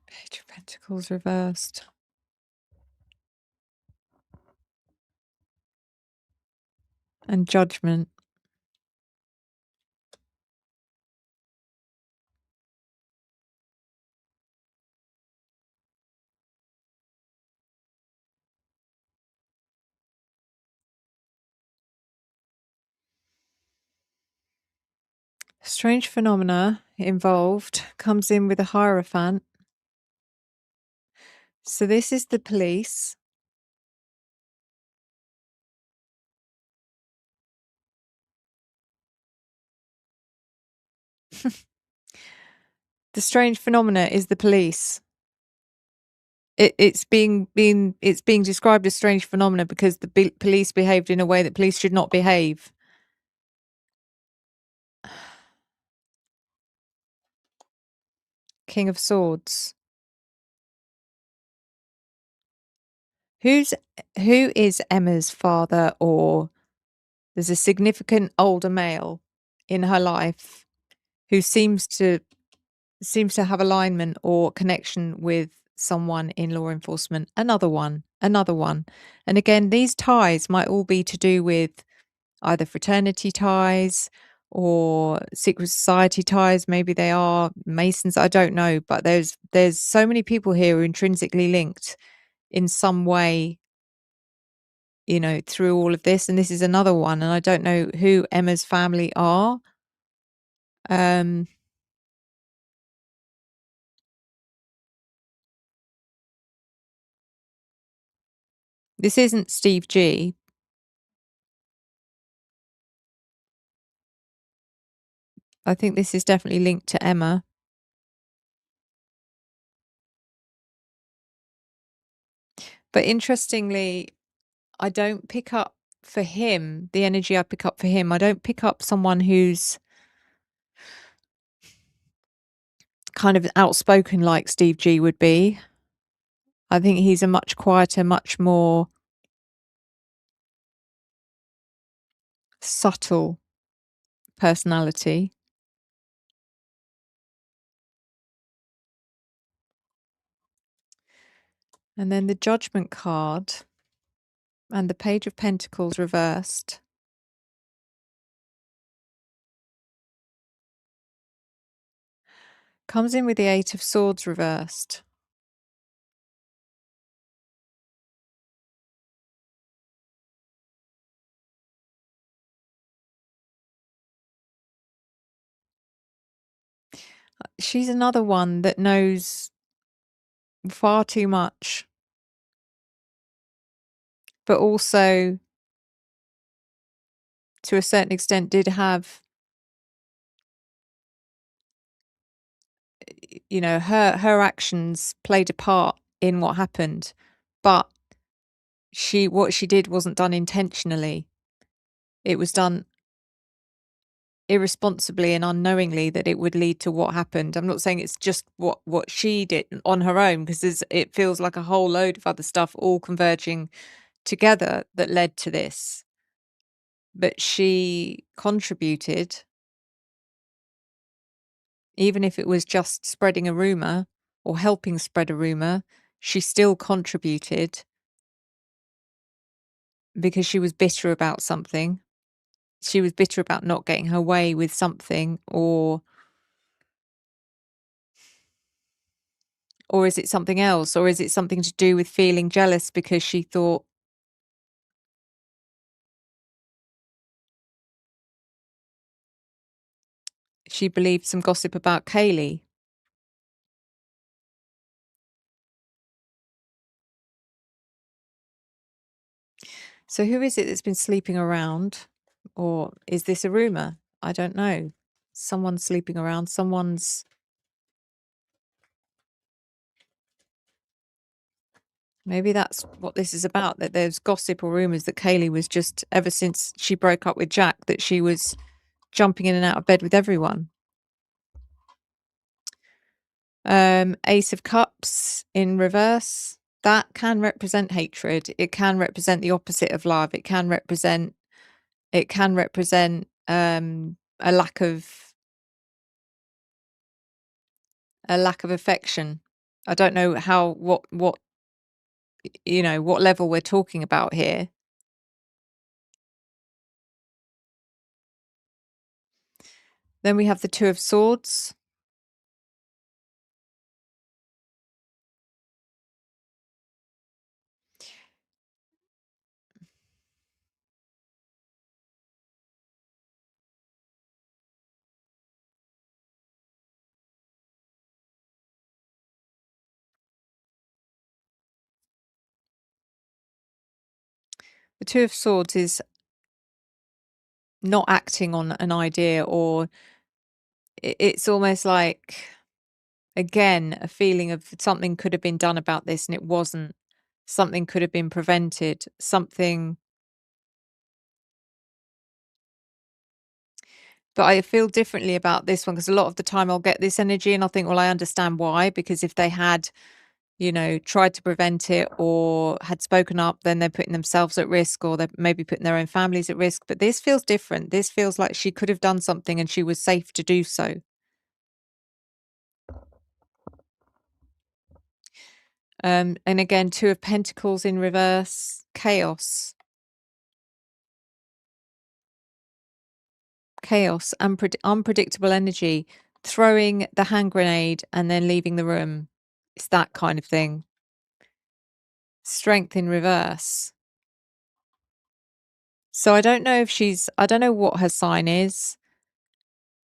Page of Pentacles reversed. And Judgment. Strange phenomena involved. Comes in with a Hierophant. So this is the police. The strange phenomena is the police. It's being described as strange phenomena because the police behaved in a way that police should not behave. King of Swords. Who is Emma's father? Or there's a significant older male in her life who seems to have alignment or connection with someone in law enforcement. Another one. And again, these ties might all be to do with either fraternity ties or secret society ties. Maybe they are Masons. I don't know. But there's so many people here who are intrinsically linked in some way, you know, through all of this. And this is another one. And I don't know who Emma's family are. This isn't Steve G. I think this is definitely linked to Emma. But interestingly, I don't pick up for him the energy I pick up for him. I don't pick up someone who's kind of outspoken like Steve G would be. I think he's a much quieter, much more subtle personality. And then the Judgment card and the Page of Pentacles reversed. Comes in with the 8 of Swords reversed. She's another one that knows far too much, but also to a certain extent did have you know, her actions played a part in what happened, but what she did wasn't done intentionally. It was done irresponsibly and unknowingly that it would lead to what happened. I'm not saying it's just what she did on her own, because it feels like a whole load of other stuff all converging together that led to this. But she contributed, even if it was just spreading a rumor or helping spread a rumor, she still contributed because she was bitter about something. She was bitter about not getting her way with something, or is it something else? Or is it something to do with feeling jealous because she thought she believed some gossip about Kaylee? So who is it that's been sleeping around? Or is this a rumor? I don't know. Someone's sleeping around. Maybe that's what this is about, that there's gossip or rumors that Kaylee was just, ever since she broke up with Jack, that she was jumping in and out of bed with everyone. Ace of Cups in reverse. That can represent hatred. It can represent the opposite of love. It can represent a lack of affection. I don't know what you know, what level we're talking about here. Then we have the Two of Swords. The Two of Swords is not acting on an idea, or it's almost like, again, a feeling of something could have been done about this and it wasn't. Something could have been prevented. Something. But I feel differently about this one, because a lot of the time I'll get this energy and I'll think, well, I understand why, because if they had, you know, tried to prevent it or had spoken up, then they're putting themselves at risk, or they're maybe putting their own families at risk. But this feels different. This feels like she could have done something and she was safe to do so. And again, Two of Pentacles in reverse, chaos. Chaos, unpredictable energy, throwing the hand grenade and then leaving the room. It's that kind of thing. Strength in reverse. So I don't know if I don't know what her sign is.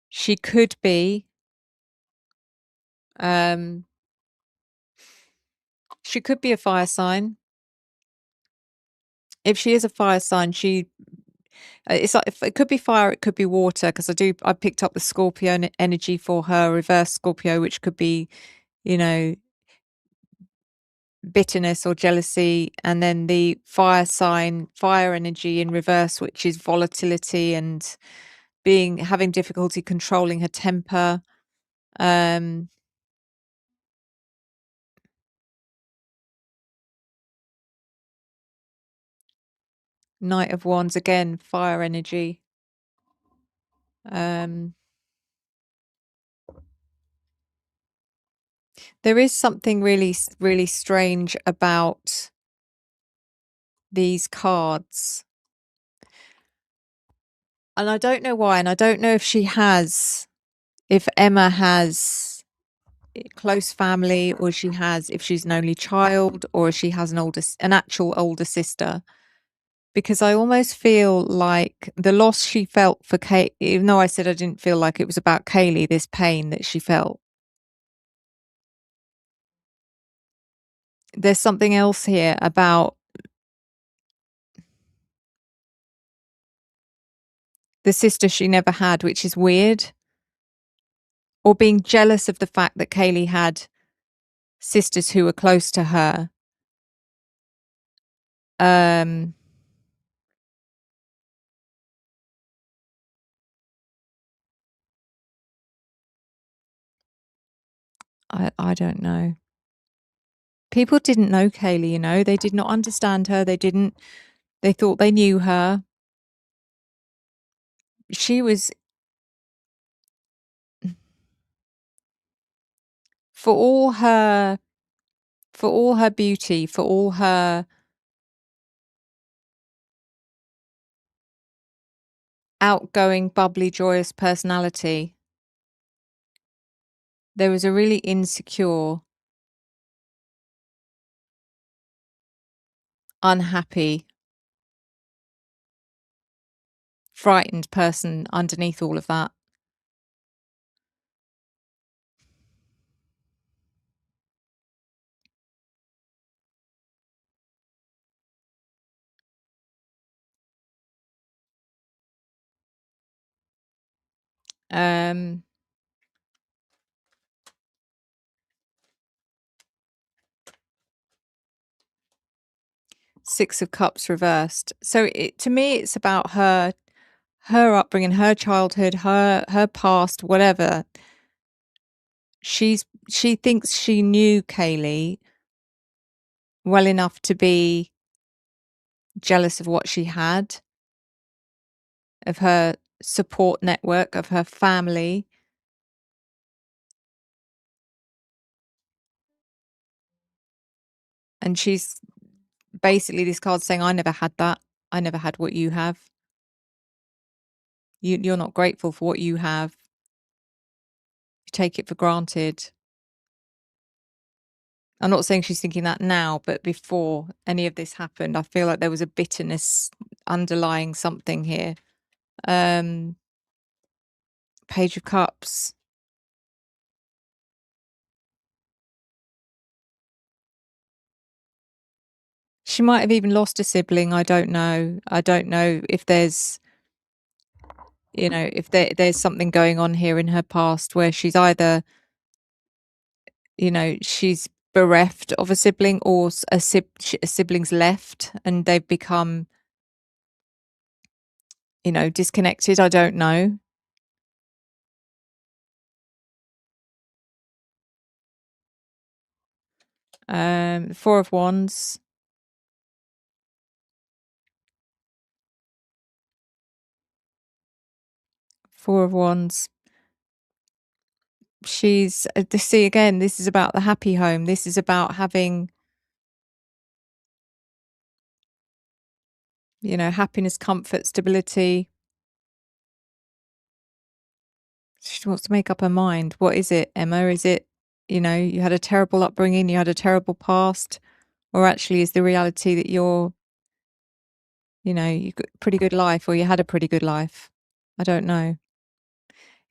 She could be, she could be a fire sign. If she is a fire sign, it's like, if it could be fire, it could be water, because I picked up the Scorpio energy for her, reverse Scorpio, which could be, you know, bitterness or jealousy, and then the fire sign, fire energy in reverse, which is volatility and having difficulty controlling her temper. Knight of Wands, again, fire energy. There is something really, really strange about these cards. And I don't know why. And I don't know if Emma has close family, or if she's an only child, or if she has an actual older sister. Because I almost feel like the loss she felt for Kate, even though I said I didn't feel like it was about Kaylee, this pain that she felt. There's something else here about the sister she never had, which is weird. or being jealous of the fact that Kaylee had sisters who were close to her. Um, I don't know. People didn't know Kaylee, you know. They did not understand her. They thought they knew her. She was, for all her beauty, for all her outgoing, bubbly, joyous personality, there was a really insecure, unhappy, frightened person underneath all of that. Um, Six of Cups reversed. So to me, it's about her upbringing, her childhood, her past, whatever. She thinks she knew Kaylee well enough to be jealous of what she had, of her support network, of her family. And she's basically, this card saying, I never had that. I never had what you have. You're not grateful for what you have. You take it for granted. I'm not saying she's thinking that now, but before any of this happened, I feel like there was a bitterness underlying something here. Page of Cups. She might have even lost a sibling. I don't know. I don't know if there's, you know, if there's something going on here in her past where she's either, you know, she's bereft of a sibling, or a sibling's left and they've become, you know, disconnected. I don't know. Four of Wands. Four of Wands. She's, see again, this is about the happy home. This is about having, you know, happiness, comfort, stability. She wants to make up her mind. What is it, Emma? Is it, you know, you had a terrible upbringing, you had a terrible past, or actually is the reality that you're, you know, you've got a pretty good life, or you had a pretty good life? I don't know.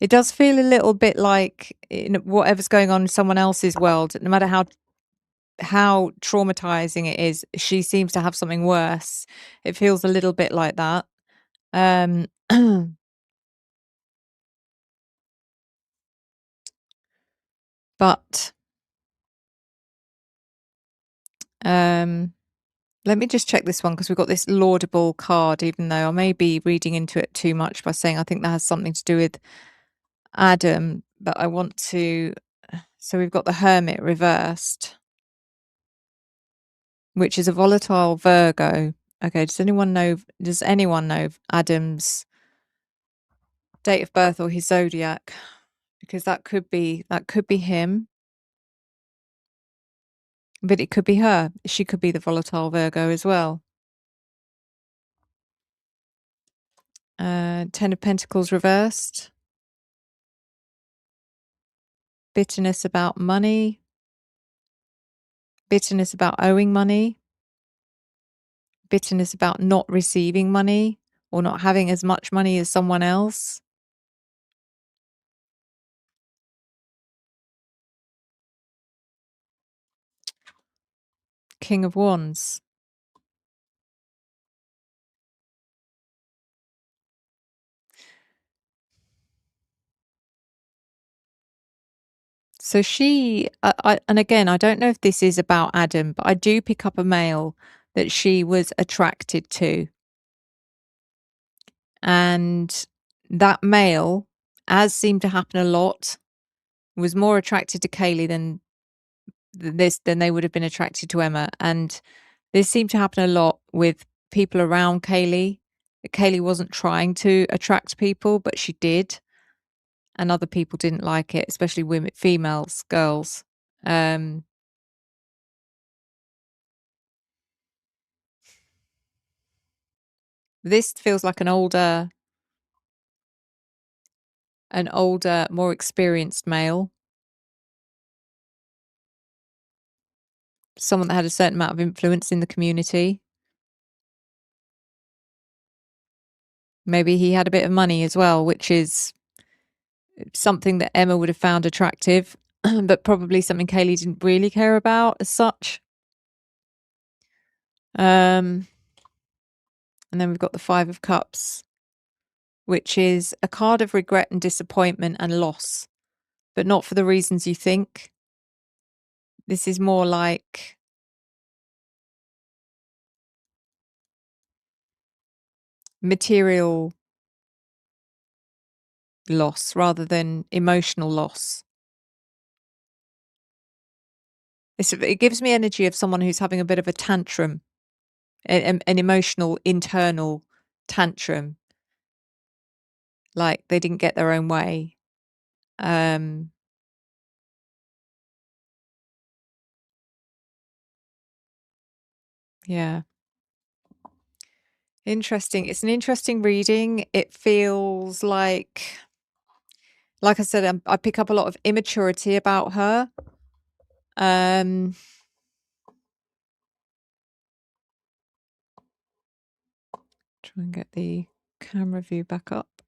It does feel a little bit like, whatever's going on in someone else's world, no matter how traumatizing it is, she seems to have something worse. It feels a little bit like that. But let me just check this one, because we've got this laudable card, even though I may be reading into it too much by saying I think that has something to do with Adam, but I want to. So we've got the Hermit reversed, which is a volatile Virgo. Okay, does anyone know Adam's date of birth or his zodiac? Because that could be him, but it could be her. She could be the volatile Virgo as well. Ten of Pentacles reversed. Bitterness about money. Bitterness about owing money. Bitterness about not receiving money, or not having as much money as someone else. King of Wands. So she, and again, I don't know if this is about Adam, but I do pick up a male that she was attracted to. And that male, as seemed to happen a lot, was more attracted to Kaylee than they would have been attracted to Emma. And this seemed to happen a lot with people around Kaylee. Kaylee wasn't trying to attract people, but she did. And other people didn't like it, especially women, females, girls. This feels like an older, more experienced male. Someone that had a certain amount of influence in the community. Maybe he had a bit of money as well, which is something that Emma would have found attractive, but probably something Kaylee didn't really care about as such. And then we've got the Five of Cups, which is a card of regret and disappointment and loss, but not for the reasons you think. This is more like material loss rather than emotional loss. It gives me energy of someone who's having a bit of a tantrum, an emotional internal tantrum, like they didn't get their own way. Yeah. Interesting. It's an interesting reading. It feels like I said, I pick up a lot of immaturity about her. Try and get the camera view back up.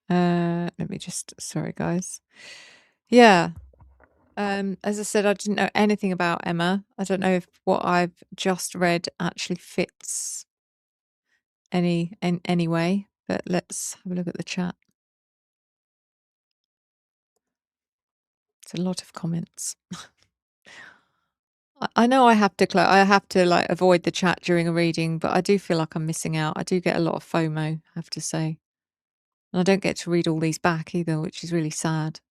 Let me just, sorry guys. Yeah. As I said, I didn't know anything about Emma. I don't know if what I've just read actually fits in any way, but let's have a look at the chat. It's a lot of comments. I know I have to like avoid the chat during a reading, but I do feel like I'm missing out. I do get a lot of FOMO, I have to say. And I don't get to read all these back either, which is really sad.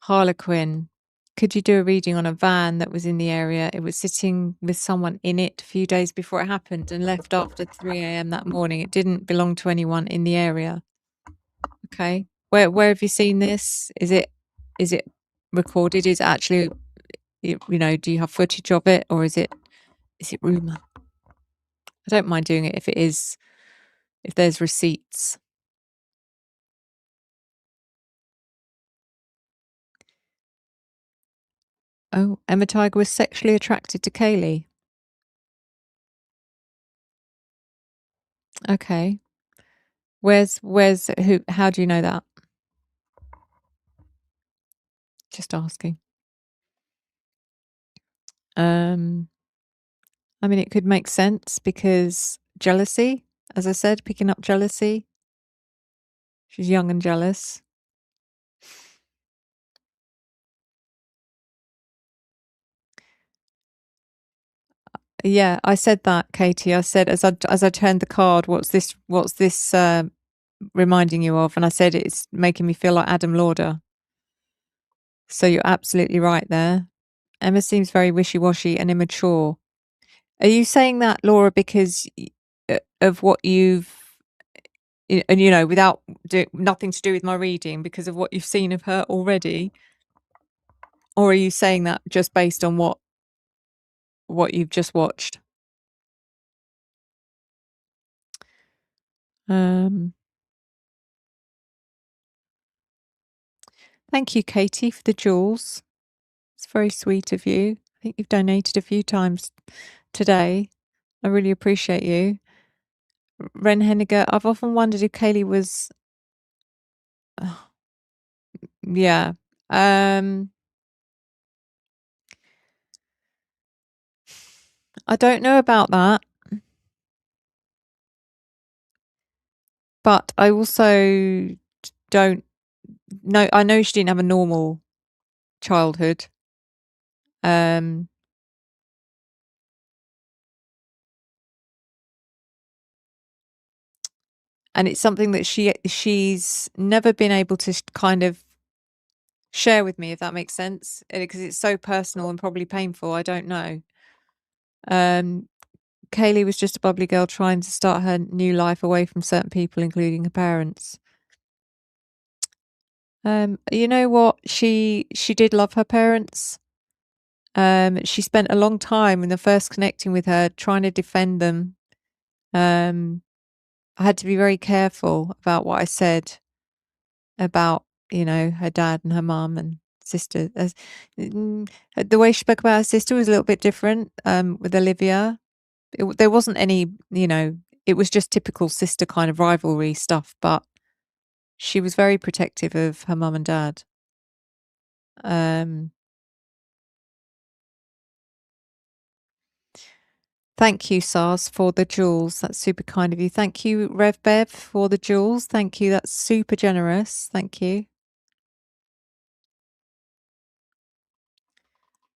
Harlequin, could you do a reading on a van that was in the area? It was sitting with someone in it a few days before it happened and left after 3 a.m. that morning. It didn't belong to anyone in the area. Okay. Where have you seen this? Is it recorded? Is it actually, you know, do you have footage of it, or is it rumor? I don't mind doing it if there's receipts. Oh, Emma Tiger was sexually attracted to Kaylee. Okay. Where's who? How do you know that? Just asking. I mean, it could make sense because jealousy, as I said, picking up jealousy. She's young and jealous. Yeah, I said that, Katie. I said as I turned the card, what's this reminding you of? And I said it's making me feel like Adam Lauder. So you're absolutely right there. Emma seems very wishy-washy and immature. Are you saying that, Laura, because of what you've, and you know, without nothing to do with my reading, because of what you've seen of her already, or are you saying that just based on what you've just watched? Thank you, Katie, for the jewels. It's very sweet of you. I think you've donated a few times today. I really appreciate you. Ren Henniger, I've often wondered if Kaylee was... yeah. I don't know about that. But I also don't know. I know she didn't have a normal childhood. And it's something that she's never been able to kind of share with me, if that makes sense, because it's so personal and probably painful. I don't know. Kaylee was just a bubbly girl trying to start her new life away from certain people, including her parents. You know what? She did love her parents. She spent a long time when the first connecting with her trying to defend them. I had to be very careful about what I said about, her dad and her mum and sister. The way she spoke about her sister was a little bit different with Olivia. There wasn't any, it was just typical sister kind of rivalry stuff, but she was very protective of her mum and dad. Thank you, Sars, for the jewels. That's super kind of you. Thank you, Rev Bev, for the jewels. Thank you. That's super generous. Thank you.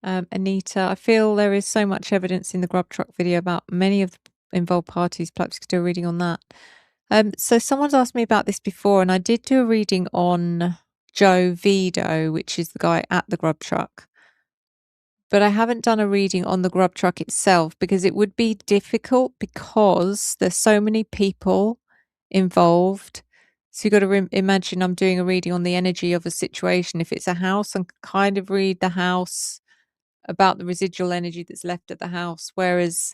Anita, I feel there is so much evidence in the Grub Truck video about many of the involved parties. Perhaps you could do a reading on that. So someone's asked me about this before, and I did do a reading on Joe Vido, which is the guy at the Grub Truck. But I haven't done a reading on the Grub Truck itself because it would be difficult because there's so many people involved. So you've got to imagine I'm doing a reading on the energy of a situation. If it's a house, and kind of read the house about the residual energy that's left at the house. Whereas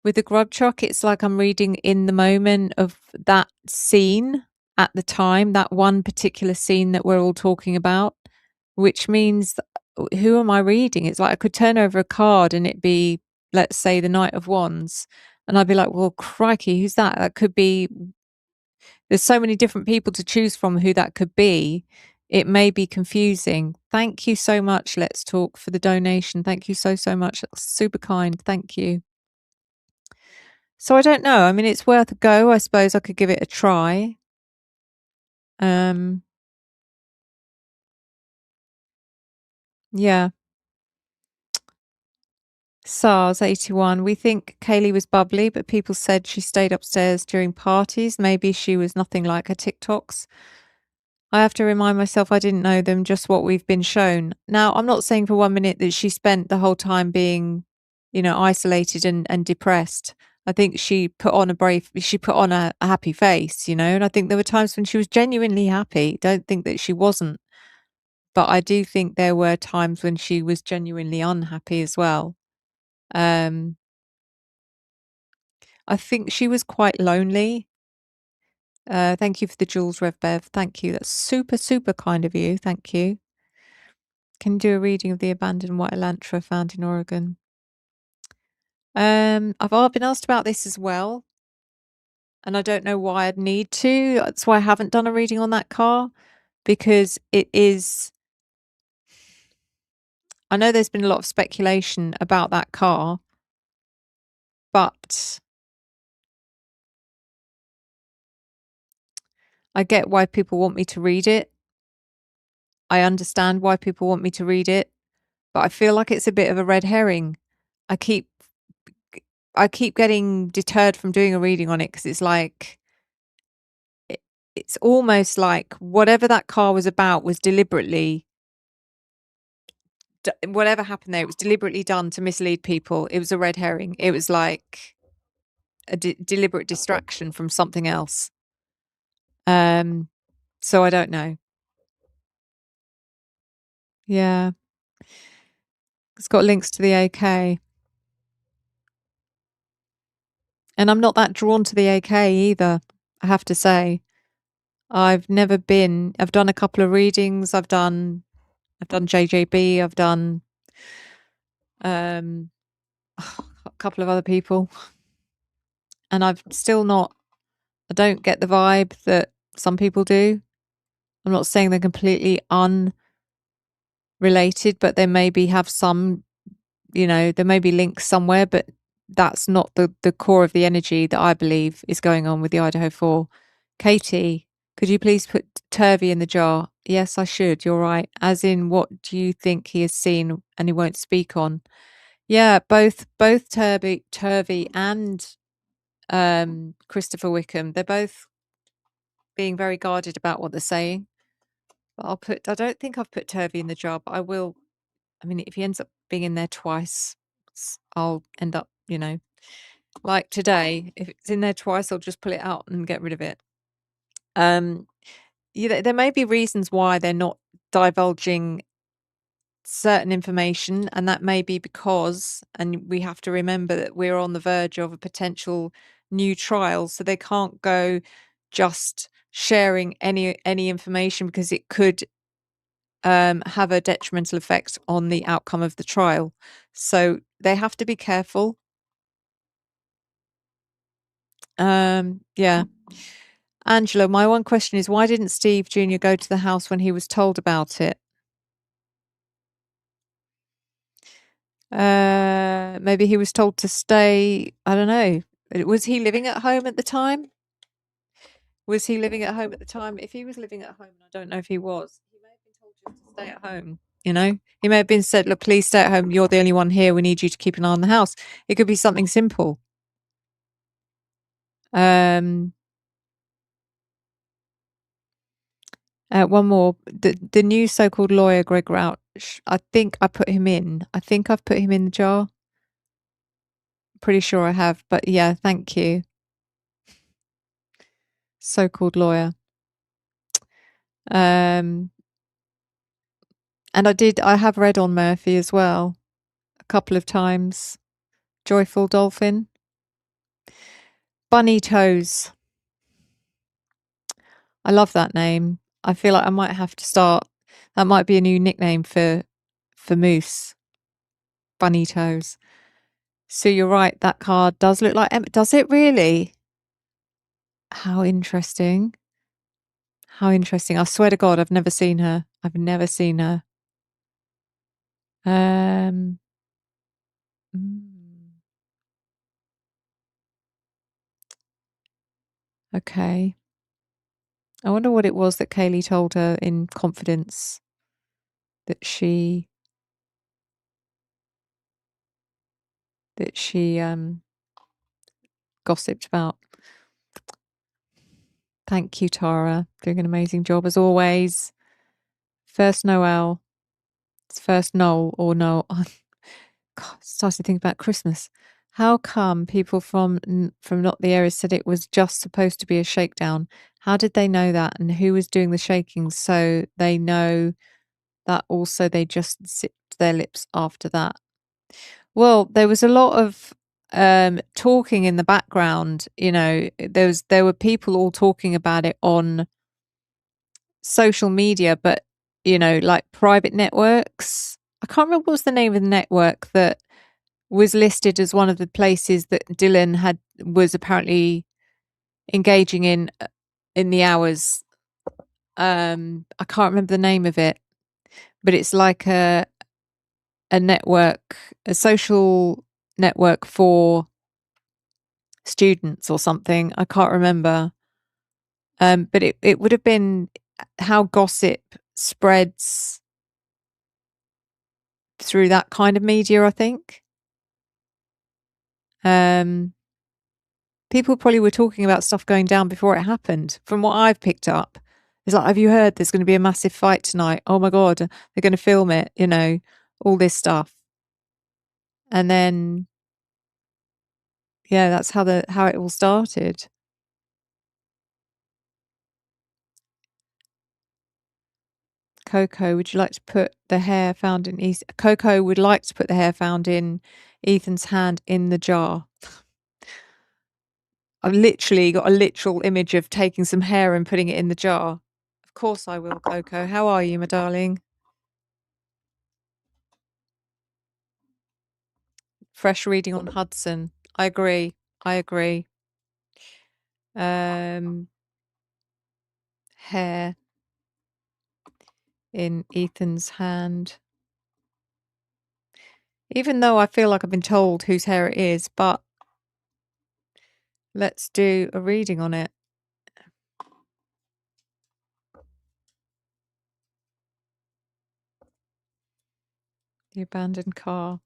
with the Grub Truck, it's like I'm reading in the moment of that scene at the time, that one particular scene that we're all talking about, which means who am I reading? It's like I could turn over a card and it'd be, let's say, the Knight of Wands. And I'd be like, well, crikey, who's that? That could be, there's so many different people to choose from who that could be. It may be confusing. Thank you so much, Let's Talk, for the donation. Thank you so, so much. That's super kind. Thank you. So I don't know. I mean, it's worth a go. I suppose I could give it a try. Yeah. SARS 81. We think Kaylee was bubbly, but people said she stayed upstairs during parties. Maybe she was nothing like her TikToks. I have to remind myself I didn't know them, just what we've been shown. Now, I'm not saying for 1 minute that she spent the whole time being, isolated and depressed. I think she put on a happy face, and I think there were times when she was genuinely happy. Don't think that she wasn't. But I do think there were times when she was genuinely unhappy as well. I think she was quite lonely. Thank you for the jewels, Rev Bev. Thank you. That's super, super kind of you. Thank you. Can you do a reading of the abandoned white elantra found in Oregon? I've been asked about this as well, and I don't know why I'd need to. That's why I haven't done a reading on that car, because it is. I know there's been a lot of speculation about that car, but I get why people want me to read it. I understand why people want me to read it, but I feel like it's a bit of a red herring. I keep getting deterred from doing a reading on it because it's like it's almost like whatever that car was about was deliberately, whatever happened there, it was deliberately done to mislead people. It was a red herring. It was like a deliberate distraction from something else. So I don't know. Yeah. It's got links to the AK. And I'm not that drawn to the AK either, I have to say. I've done a couple of readings. I've done JJB. I've done a couple of other people. And I've still not, I don't get the vibe that some people do. I'm not saying they're completely unrelated, but they maybe have some, there may be links somewhere, but that's not the core of the energy that I believe is going on with the Idaho 4. Katie, could you please put Turvey in the jar? Yes, I should. You're right. As in, what do you think he has seen and he won't speak on? Yeah, both Turvey and Christopher Wickham. They're both being very guarded about what they're saying. But I don't think I've put Turvey in the jar, but I will. I mean, if he ends up being in there twice, I'll end up, like today. If it's in there twice, I'll just pull it out and get rid of it. There may be reasons why they're not divulging certain information, and that may be because, and we have to remember that we're on the verge of a potential new trial, so they can't go just sharing any information because it could have a detrimental effect on the outcome of the trial. So they have to be careful. Yeah. Angela, my one question is, why didn't Steve Jr. go to the house when he was told about it? Maybe he was told to stay. I don't know. Was he living at home at the time? Was he living at home at the time? If he was living at home, I don't know if he was. He may have been told just to stay at home. He may have been said, "Look, please stay at home. You're the only one here. We need you to keep an eye on the house." It could be something simple. One more. The new so-called lawyer, Greg Rauch. I think I put him in. I think I've put him in the jar. Pretty sure I have. But yeah, thank you. So-called lawyer. And I have read on Murphy as well a couple of times. Joyful Dolphin. Bunny Toes. I love that name. I feel like I might have to start. That might be a new nickname for Moose. Bunny Toes. So you're right. That card does look like Emma. Does it really? How interesting. How interesting. I swear to God, I've never seen her. I've never seen her. Mm. Okay. I wonder what it was that Kaylee told her in confidence that she gossiped about. Thank you, Tara. Doing an amazing job as always. First Noel. It's first Noel or Noel. God, started to think about Christmas. How come people from not the area said it was just supposed to be a shakedown? How did they know that? And who was doing the shaking? So they know that also they just sipped their lips after that. Well, there was a lot of talking in the background. There were people all talking about it on social media, but like private networks. I can't remember what was the name of the network that was listed as one of the places that Dylan was apparently engaging in the hours. I can't remember the name of it, but it's like a network, a social network for students or something. I can't remember. But it would have been how gossip spreads through that kind of media, I think. People probably were talking about stuff going down before it happened, from what I've picked up. It's like, have you heard there's going to be a massive fight tonight? Oh my God, they're going to film it, all this stuff. And then, yeah, that's how it all started. Coco, would you like to put the hair found in Coco would like to put the hair found in Ethan's hand in the jar. I've literally got a literal image of taking some hair and putting it in the jar. Of course I will, Coco. How are you, my darling? Fresh reading on Hudson. I agree. Hair in Ethan's hand. Even though I feel like I've been told whose hair it is, but let's do a reading on it. The abandoned car.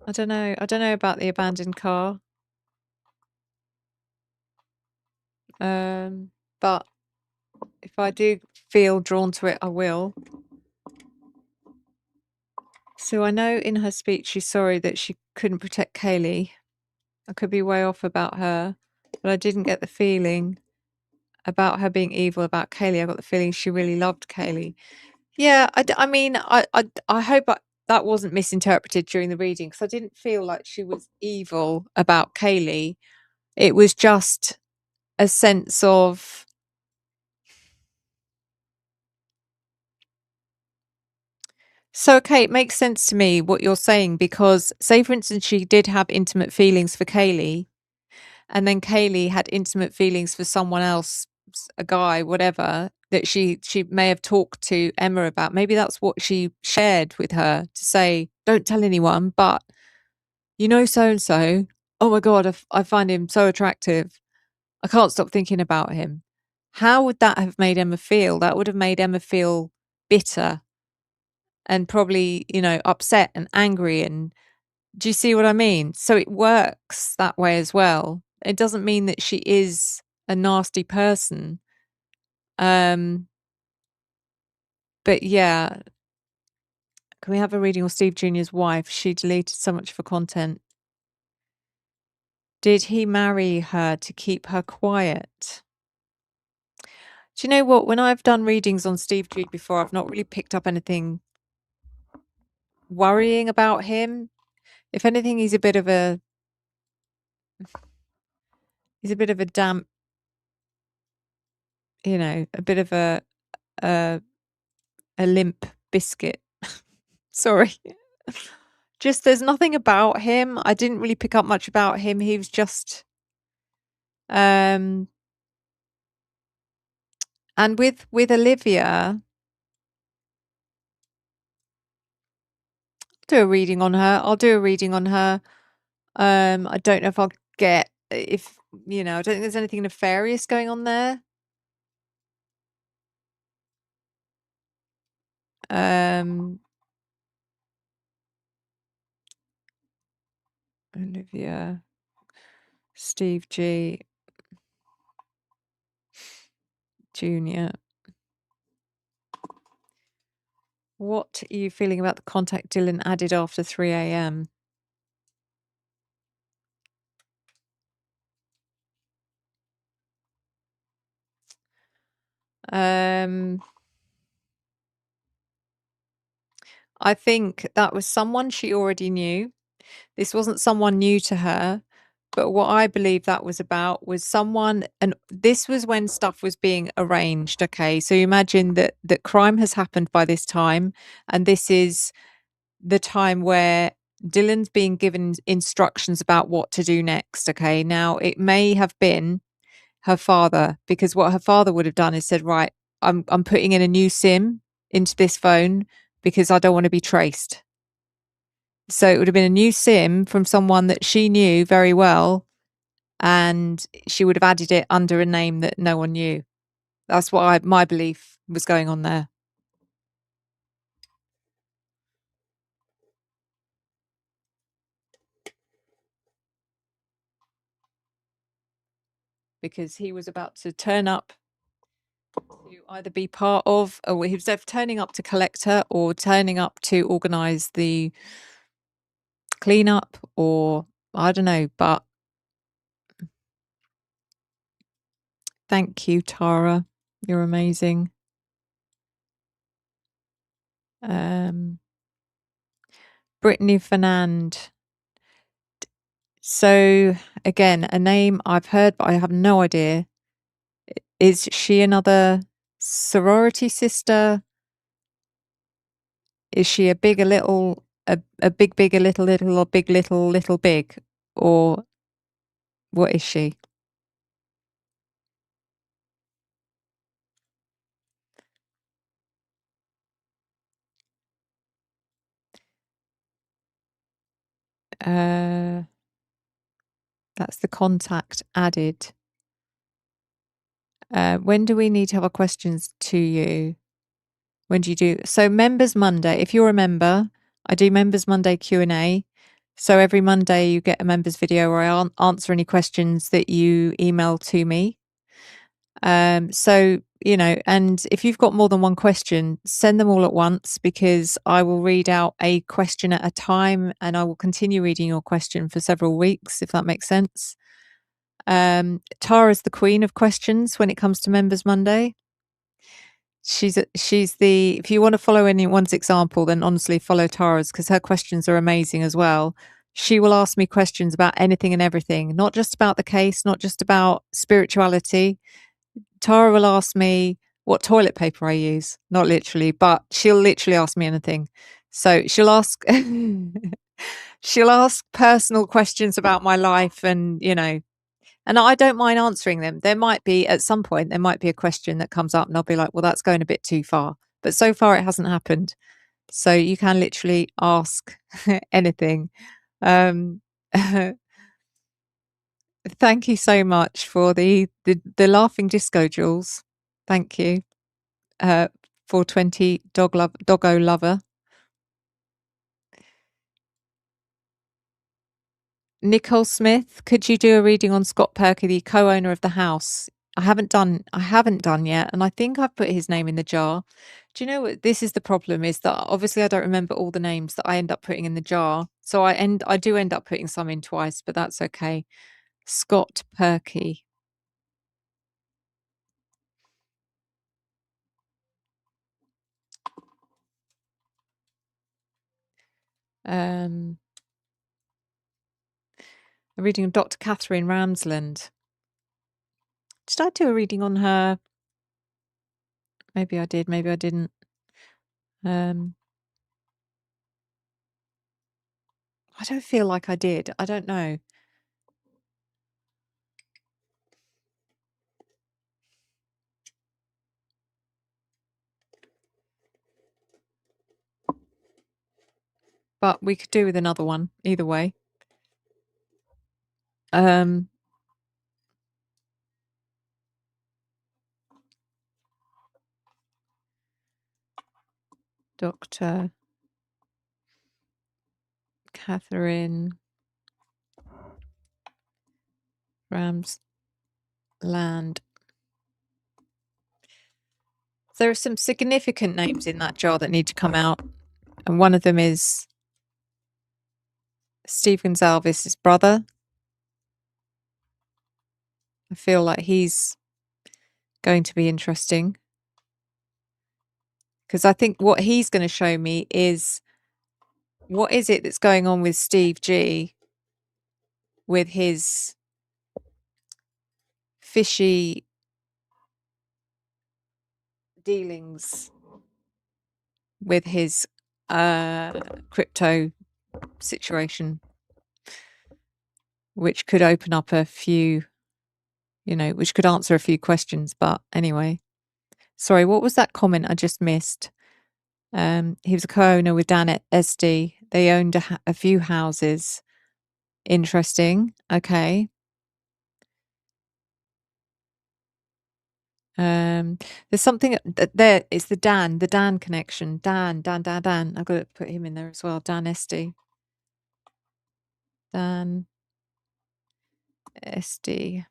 I don't know. I don't know about the abandoned car. But if I do feel drawn to it, I will. So I know in her speech she's sorry that she couldn't protect Kaylee. I could be way off about her, but I didn't get the feeling about her being evil about Kaylee. I got the feeling she really loved Kaylee. Yeah, I mean, I hope that wasn't misinterpreted during the reading, because I didn't feel like she was evil about Kaylee. It was just a sense of, so okay, it makes sense to me what you're saying, because say for instance she did have intimate feelings for Kaylee, and then Kaylee had intimate feelings for someone else, a guy, whatever, that she may have talked to Emma about. Maybe that's what she shared with her, to say, don't tell anyone, but you know, so and so, oh my God, I find him so attractive. I can't stop thinking about him. How would that have made Emma feel? That would have made Emma feel bitter and probably, you know, upset and angry. And do you see what I mean? So it works that way as well. It doesn't mean that she is a nasty person. But yeah, can we have a reading of Steve Jr.'s wife? She deleted so much for content. Did he marry her to keep her quiet? Do you know what? When I've done readings on Steve Jr. before, I've not really picked up anything worrying about him. If anything, he's a bit of a damp, you know, a bit of a limp biscuit. Sorry. Just there's nothing about him. I didn't really pick up much about him. He was just and with Olivia, do a reading on her. I'll do a reading on her. I don't know if I'll get, if you know, I don't think there's anything nefarious going on there. Olivia, Steve G. Jr. What are you feeling about the contact Dylan added after 3 a.m.? I think that was someone she already knew. This wasn't someone new to her, but what I believe that was about was someone, and this was when stuff was being arranged. Okay, so you imagine that crime has happened by this time, and this is the time where Dylan's being given instructions about what to do next. Okay, now it may have been her father, because what her father would have done is said, right, I'm putting in a new SIM into this phone because I don't want to be traced. So it would have been a new SIM from someone that she knew very well, and she would have added it under a name that no one knew. That's what my belief was going on there. Because he was about to turn up to either be part of, or he was turning up to collect her, or turning up to organise the cleanup, or I don't know. But thank you, Tara. You're amazing. Brittany Fernand. So again, a name I've heard, but I have no idea. Is she another sorority sister? Is she a big, a little, a big, big, a little, little, or big, little, little, big? Or what is she? That's the contact added. When do we need to have our questions to you? When do you do? So Members Monday, if you're a member, I do Members Monday Q&A. So every Monday you get a members video where I answer any questions that you email to me. So, you know, and if you've got more than one question, send them all at once, because I will read out a question at a time, and I will continue reading your question for several weeks, if that makes sense. Tara's the queen of questions when it comes to Members Monday. She's the, if you want to follow anyone's example, then honestly follow Tara's, because her questions are amazing as well. She will ask me questions about anything and everything, not just about the case, not just about spirituality. Tara will ask me what toilet paper I use, not literally, but she'll literally ask me anything. So she'll ask she'll ask personal questions about my life, and you know, and I don't mind answering them. There might be, at some point, there might be a question that comes up and I'll be like, well, that's going a bit too far. But so far it hasn't happened. So you can literally ask anything. Um, Thank you so much for the laughing disco, Jules. Thank you. 420 doggo lover. Nicole Smith, could you do a reading on Scott Perky, the co-owner of the house? I haven't done yet, and I think I've put his name in the jar. Do you know what this is? The problem is that obviously I don't remember all the names that I end up putting in the jar. So I do end up putting some in twice, but that's okay. Scott Perky. A reading of Dr. Catherine Ramsland. Did I do a reading on her? Maybe I did, maybe I didn't. I don't feel like I did. I don't know. But we could do with another one either way. Dr. Catherine Ramsland. There are some significant names in that jar that need to come out, and one of them is Steve Gonsalves' brother. I feel like he's going to be interesting, because I think what he's going to show me is what is it that's going on with Steve G with his fishy dealings with his crypto situation, which could open up a few, you know, which could answer a few questions. But anyway, sorry, what was that comment I just missed? He was a co-owner with Dan at SD. They owned a few houses. Interesting. Okay. There's something there. It's the Dan connection. Dan. I've got to put him in there as well. Dan SD. Dan SD.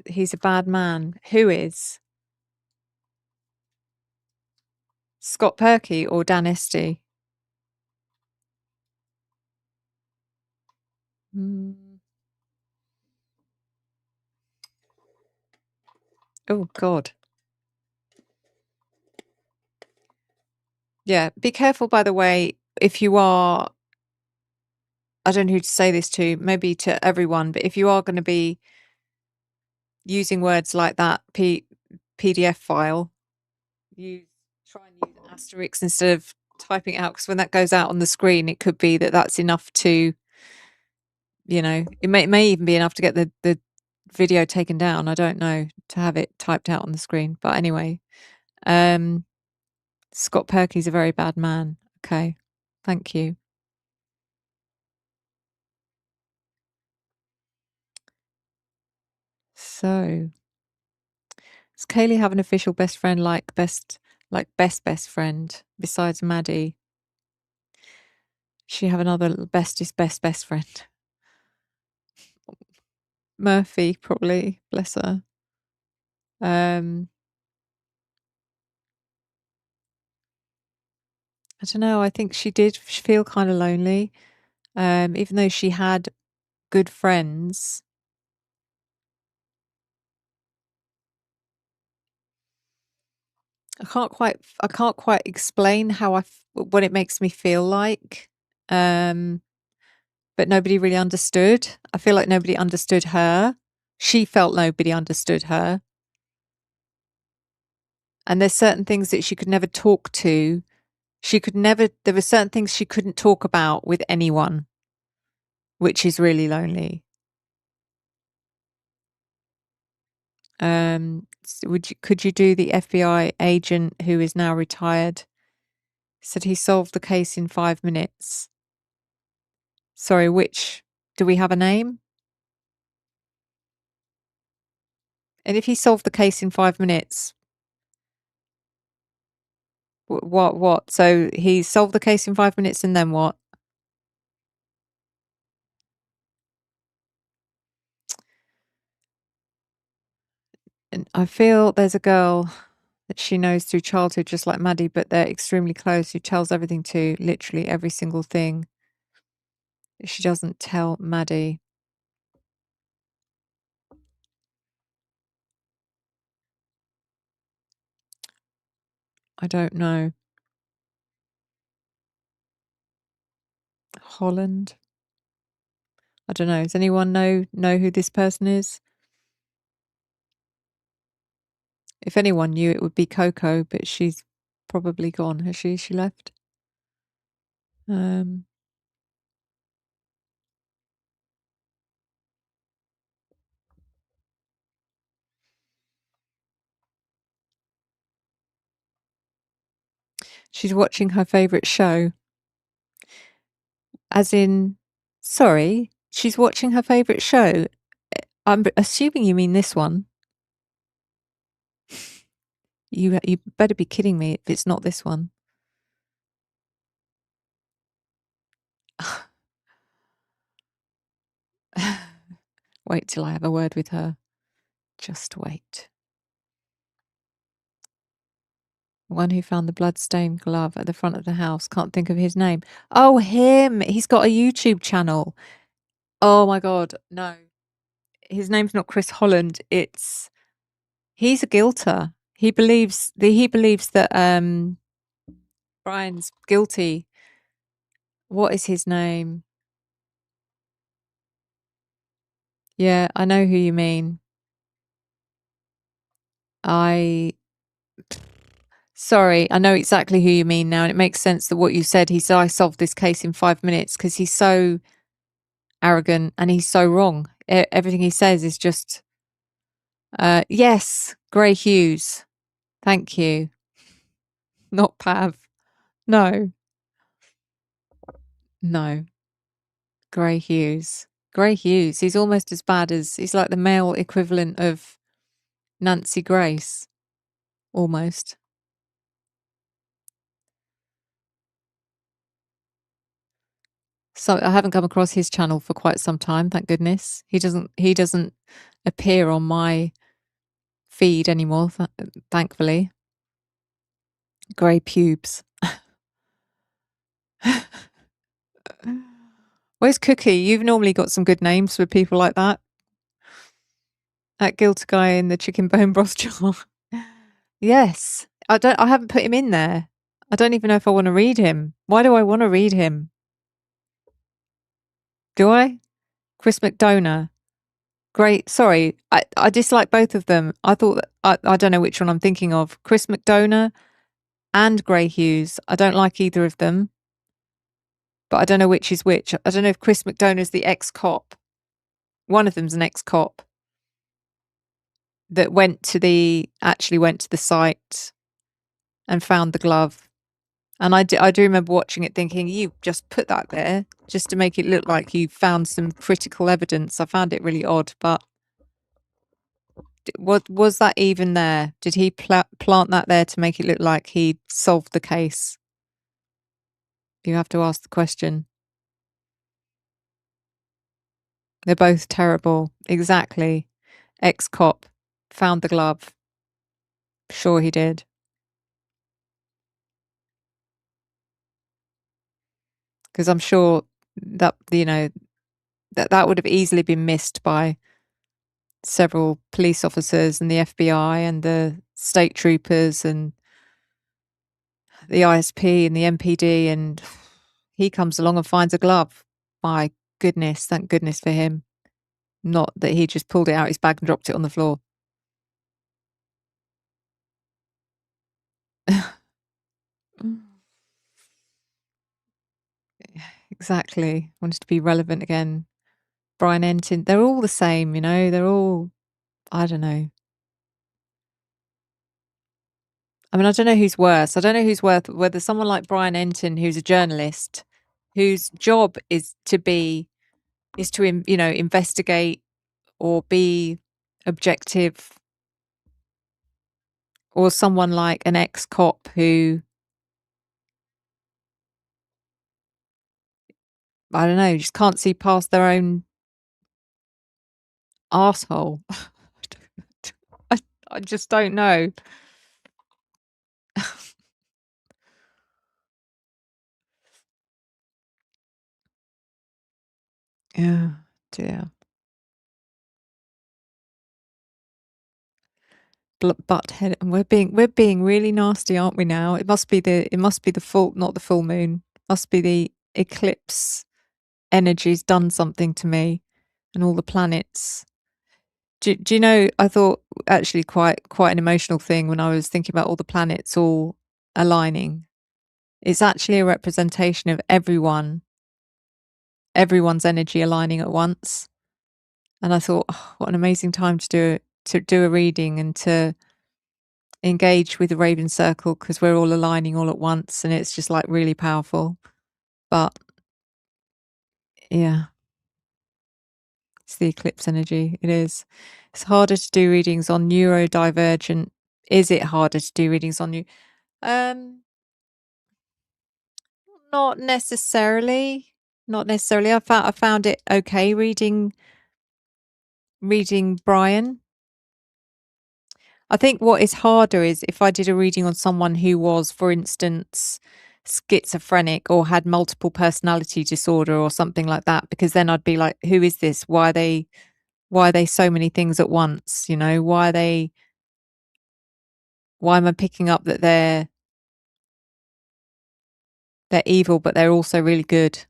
He's a bad man. Who is? Scott Perky or Dan SD? Oh, God. Yeah, be careful, by the way, if you are, I don't know who to say this to, maybe to everyone, but if you are going to be using words like that PDF file, you try and use asterisks instead of typing it out, because when that goes out on the screen, it could be that that's enough to, you know, it may even be enough to get the video taken down. I don't know, to have it typed out on the screen. But anyway, Scott Perky's a very bad man. Okay, thank you. So Does Kaylee have an official best friend like best friend besides Maddie? She have another bestest best friend. Murphy, probably. Bless her. I don't know. I think she did feel kind of lonely, even though she had good friends. I can't quite explain how what it makes me feel like. But nobody really understood. I feel like nobody understood her. She felt nobody understood her. And there's certain things that she could never talk to. There were certain things she couldn't talk about with anyone, which is really lonely. Could you do the FBI agent who is now retired? Said he solved the case in 5 minutes. Sorry, do we have a name? And if he solved the case in 5 minutes, what? So he solved the case in 5 minutes and then what? And I feel there's a girl that she knows through childhood, just like Maddie, but they're extremely close, who tells everything to, literally every single thing. She doesn't tell Maddie. I don't know. Holland? I don't know. Does anyone know who this person is? If anyone knew, it would be Coco, but she's probably gone. Has she? She left. She's watching her favourite show. As in, sorry, she's watching her favourite show. I'm assuming you mean this one. You better be kidding me if it's not this one. Wait till I have a word with her. Just wait. One who found the blood-stained glove at the front of the house. Can't think of his name. Oh, him. He's got a YouTube channel. Oh my God. No. His name's not Chris Holland. He's a guilter. He believes that Brian's guilty. What is his name? Yeah, I know who you mean. Sorry, I know exactly who you mean now, and it makes sense that what you said. He said, I solved this case in 5 minutes, because he's so arrogant and he's so wrong. Everything he says is just, yes, Gray Hughes. Thank you. Not Pav. No. No. Gray Hughes. Gray Hughes. He's almost as bad he's like the male equivalent of Nancy Grace. Almost. So I haven't come across his channel for quite some time, thank goodness. He doesn't appear on my feed anymore, thankfully. Grey pubes. Where's Cookie? You've normally got some good names for people like that. That guilty guy in the chicken bone broth jar. Yes. I haven't put him in there. I don't even know if I want to read him. Why do I want to read him? Do I? Chris McDonough. Great. Sorry. I dislike both of them. I thought I don't know which one I'm thinking of. Chris McDonough and Gray Hughes. I don't like either of them. But I don't know which is which. I don't know if Chris McDonough's the ex-cop. One of them's an ex-cop that actually went to the site and found the glove. And I do remember watching it thinking, you just put that there just to make it look like you found some critical evidence. I found it really odd, but was that even there? Did he plant that there to make it look like he'd solved the case? You have to ask the question. They're both terrible. Exactly. Ex-cop found the glove. Sure he did. Because I'm sure that, that would have easily been missed by several police officers and the FBI and the state troopers and the ISP and the MPD, and he comes along and finds a glove. My goodness, thank goodness for him. Not that he just pulled it out his bag and dropped it on the floor. Exactly. Wanted to be relevant again. Brian Entin, they're all the same, they're all, I don't know. I mean, I don't know who's worse. I don't know who's worth whether someone like Brian Entin, who's a journalist, whose job is to investigate or be objective, or someone like an ex-cop who, I don't know, just can't see past their own arsehole. I just don't know. Yeah, dear. Butthead, and we're being really nasty, aren't we now? It must be the fault, not the full moon. Must be the eclipse energy's done something to me and all the planets. Do you know, I thought actually quite an emotional thing when I was thinking about all the planets all aligning. It's actually a representation of everyone's energy aligning at once. And I thought, oh, what an amazing time to do a reading and to engage with the Raven Circle, because we're all aligning all at once, and it's just like really powerful. But yeah, it's the eclipse energy. It is. It's harder to do readings on neurodivergent. Is it harder to do readings on you? Not necessarily. Not necessarily. I found it okay reading Brian. I think what is harder is if I did a reading on someone who was, for instance, schizophrenic or had multiple personality disorder or something like that, because then I'd be like, who is this? Why are they so many things at once? Why am I picking up that they're evil, but they're also really good?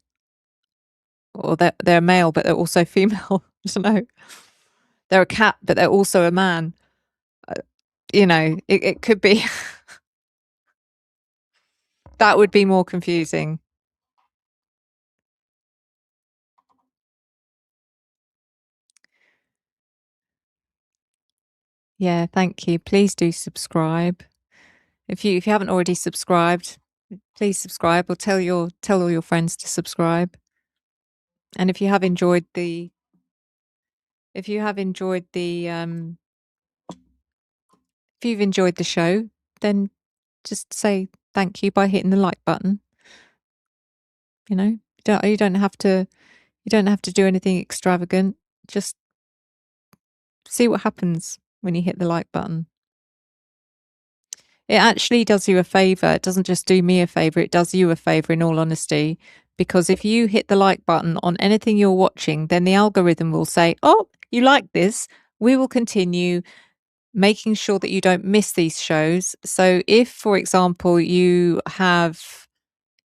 Or they're male, but they're also female. I don't know. They're a cat, but they're also a man. It could be. That would be more confusing. Yeah, thank you. Please do subscribe. If you haven't already subscribed, please subscribe, or tell all your friends to subscribe. And if you have enjoyed the if you've enjoyed the show, then just say thank you by hitting the like button. You don't have to do anything extravagant. Just see what happens when you hit the like button. It actually does you a favor. It doesn't just do me a favor, it does you a favor, in all honesty, because if you hit the like button on anything you're watching, then the algorithm will say, oh, you like this, we will continue making sure that you don't miss these shows. So if, for example, you have,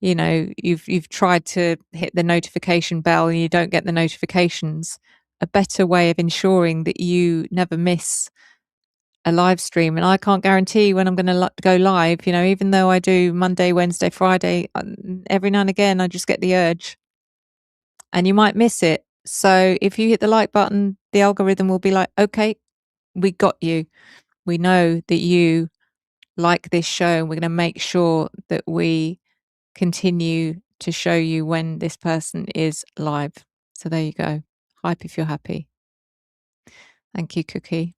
you've tried to hit the notification bell and you don't get the notifications, a better way of ensuring that you never miss a live stream, and I can't guarantee when I'm going to go live, even though I do Monday, Wednesday, Friday, every now and again I just get the urge and you might miss it. So if you hit the like button, the algorithm will be like, okay, we got you. We know that you like this show, and we're going to make sure that we continue to show you when this person is live. So there you go. Hype if you're happy. Thank you, Cookie.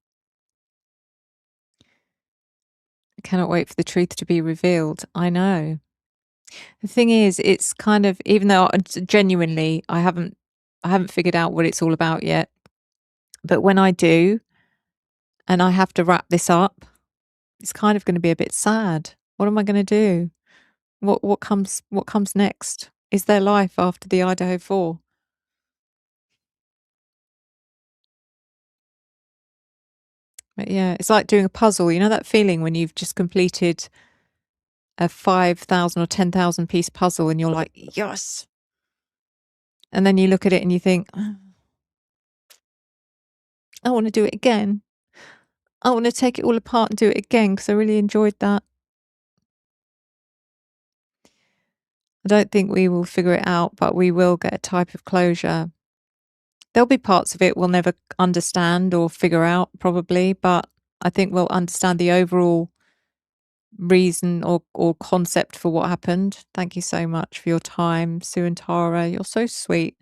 Cannot wait for the truth to be revealed. I know. The thing is, it's kind of, even though genuinely I haven't figured out what it's all about yet, but when I do and I have to wrap this up, it's kind of going to be a bit sad. What am I going to do? What comes next? Is there life after the Idaho 4? But yeah, it's like doing a puzzle. You know that feeling when you've just completed a 5,000 or 10,000 piece puzzle and you're like, yes. And then you look at it and you think, "Oh, I want to do it again. I want to take it all apart and do it again because I really enjoyed that." I don't think we will figure it out, but we will get a type of closure. There'll be parts of it we'll never understand or figure out, probably, but I think we'll understand the overall reason or concept for what happened. Thank you so much for your time, Sue and Tara. You're so sweet.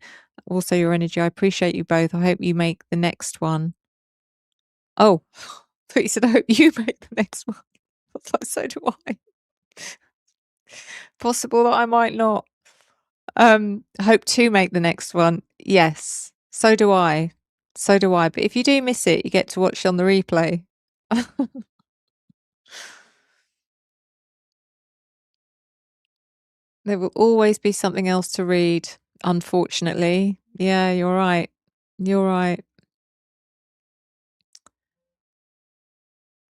Also, your energy. I appreciate you both. I hope you make the next one. Oh, I thought you said I hope you make the next one. I was like, so do I. Possible that I might not. Hope to make the next one. Yes, so do I. So do I. But if you do miss it, you get to watch it on the replay. There will always be something else to read, unfortunately. Yeah, you're right. You're right.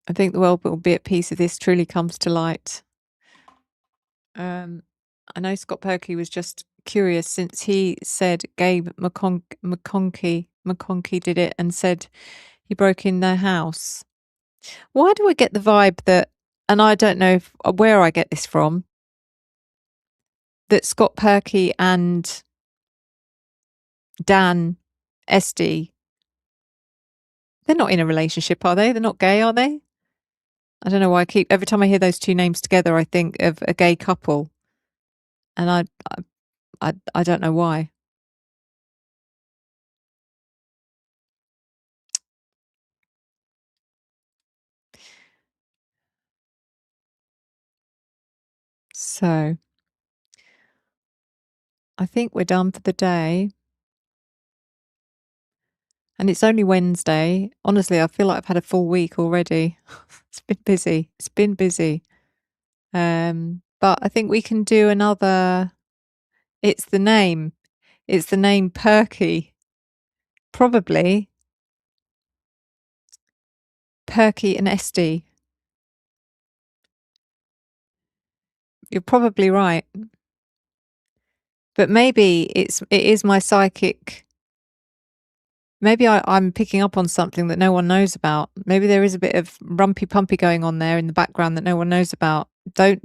I think the world will be at peace if this truly comes to light. I know Scott Perky was just curious since he said Gabe McConkey did it and said he broke in their house. Why do I get the vibe that, and I don't know where I get this from, that Scott Perky and Dan Esty, they're not in a relationship, are they? They're not gay, are they? I don't know why every time I hear those two names together, I think of a gay couple, and I don't know why. So I think we're done for the day. And it's only Wednesday. Honestly, I feel like I've had a full week already. It's been busy. It's been busy. But I think we can do another. It's the name. It's the name Perky. Probably Perky and Esty. You're probably right. But maybe it is my psychic. Maybe I'm picking up on something that no one knows about. Maybe there is a bit of rumpy pumpy going on there in the background that no one knows about. Don't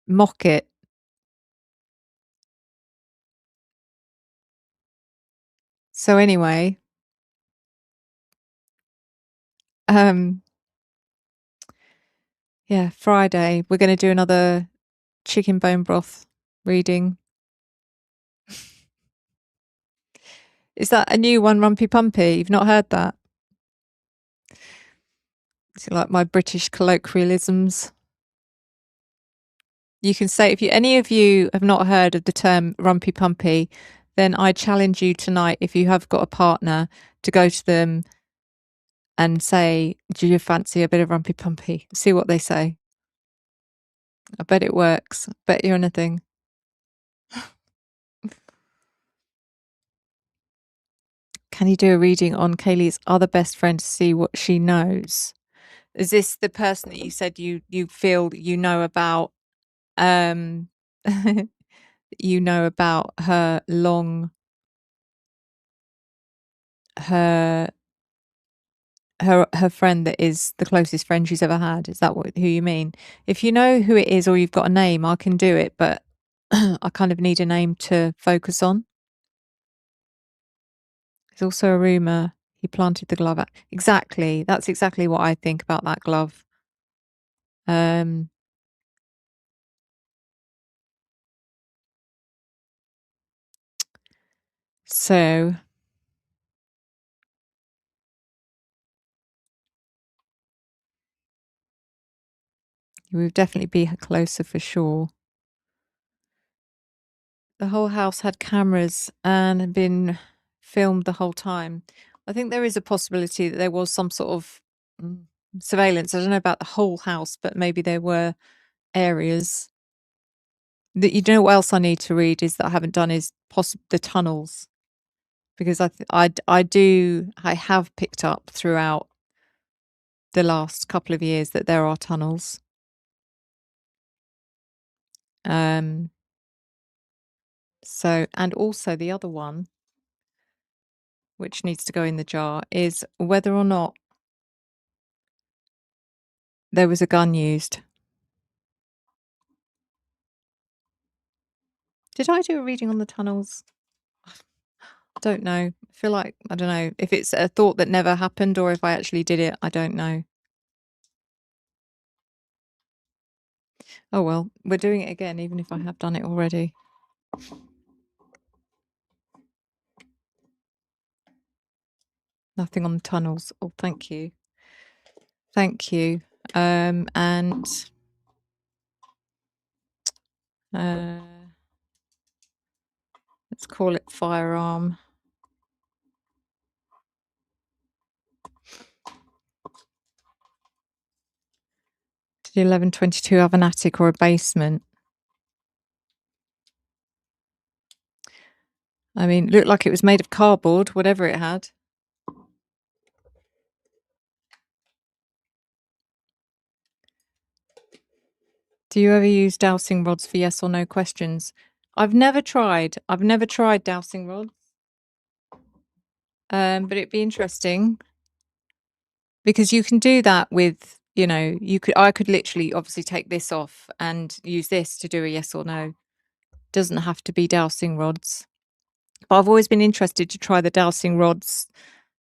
mock it. So anyway, yeah, Friday we're going to do another chicken bone broth reading. Is that a new one, Rumpy Pumpy? You've not heard that? Is it like my British colloquialisms? You can say, if any of you have not heard of the term Rumpy Pumpy, then I challenge you tonight, if you have got a partner, to go to them and say, do you fancy a bit of Rumpy Pumpy? See what they say. I bet it works. I bet you anything. Can you do a reading on Kaylee's other best friend to see what she knows? Is this the person that you said you feel you know about? You know about her her friend that is the closest friend she's ever had. Is that who you mean? If you know who it is or you've got a name, I can do it, but I kind of need a name to focus on. There's also a rumor he planted the glove. Exactly. That's exactly what I think about that glove. So You would definitely be closer for sure. The whole house had cameras and had been filmed the whole time. I think there is a possibility that there was some sort of surveillance. I don't know about the whole house, but maybe there were areas. That you know what else I need to read is that I haven't done is the tunnels, because I have picked up throughout the last couple of years that there are tunnels. So, and also the other one, which needs to go in the jar, is whether or not there was a gun used. Did I do a reading on the tunnels? I don't know. I feel like, I don't know if it's a thought that never happened or if I actually did it. I don't know. Oh well, we're doing it again, even if I have done it already. Nothing on the tunnels. Oh, thank you. Thank you. And let's call it firearm. Did 1122 have an attic or a basement? I mean, it looked like it was made of cardboard, whatever it had. Do you ever use dowsing rods for yes or no questions? I've never tried. I've never tried dowsing rods. But it'd be interesting because you can do that with, you know, I could literally obviously take this off and use this to do a yes or no. Doesn't have to be dowsing rods. But I've always been interested to try the dowsing rods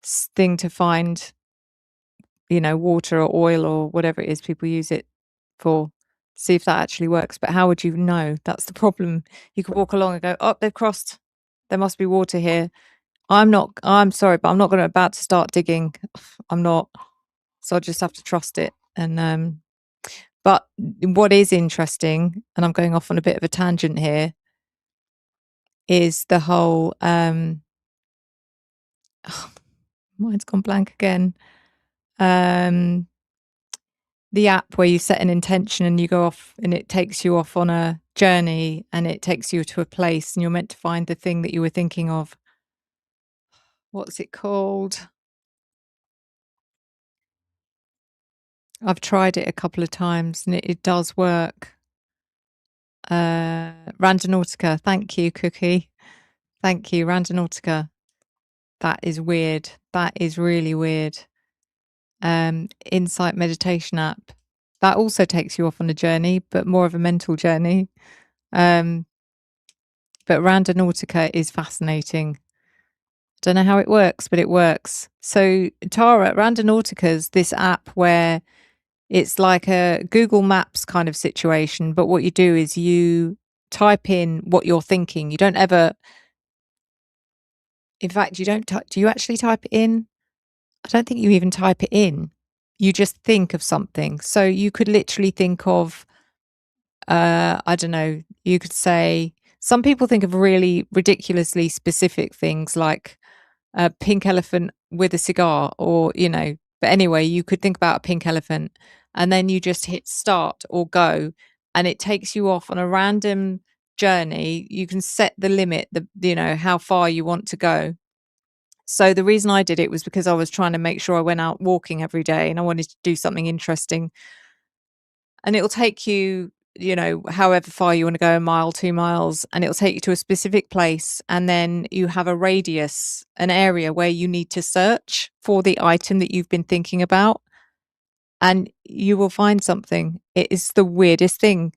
thing to find, you know, water or oil or whatever it is people use it for, see if that actually works. But how would you know? That's the problem. You could walk along and go, oh, they've crossed. There must be water here. I'm sorry, but I'm not about to start digging. I'm not. So I just have to trust it. And but what is interesting, and I'm going off on a bit of a tangent here, is the whole mine's gone blank again. The app where you set an intention and you go off and it takes you off on a journey and it takes you to a place and you're meant to find the thing that you were thinking of. What's it called? I've tried it a couple of times and it does work. Randonautica. Thank you, Cookie. Thank you, Randonautica. That is weird. That is really weird. Insight meditation app. That also takes you off on a journey, but more of a mental journey. But Randonautica is fascinating. Don't know how it works, but it works. So Tara, Randonautica's this app where it's like a Google Maps kind of situation, but what you do is you type in what you're thinking. You don't ever, in fact, you don't, do you actually type it in? I don't think you even type it in. You just think of something. So you could literally think of, I don't know, you could say, some people think of really ridiculously specific things like a pink elephant with a cigar, or, you know, but anyway, you could think about a pink elephant and then you just hit start or go and it takes you off on a random journey. You can set the limit, you know, how far you want to go. So the reason I did it was because I was trying to make sure I went out walking every day and I wanted to do something interesting. And it'll take you, you know, however far you want to go, a mile, 2 miles, and it'll take you to a specific place. And then you have a radius, an area where you need to search for the item that you've been thinking about. And you will find something. It is the weirdest thing.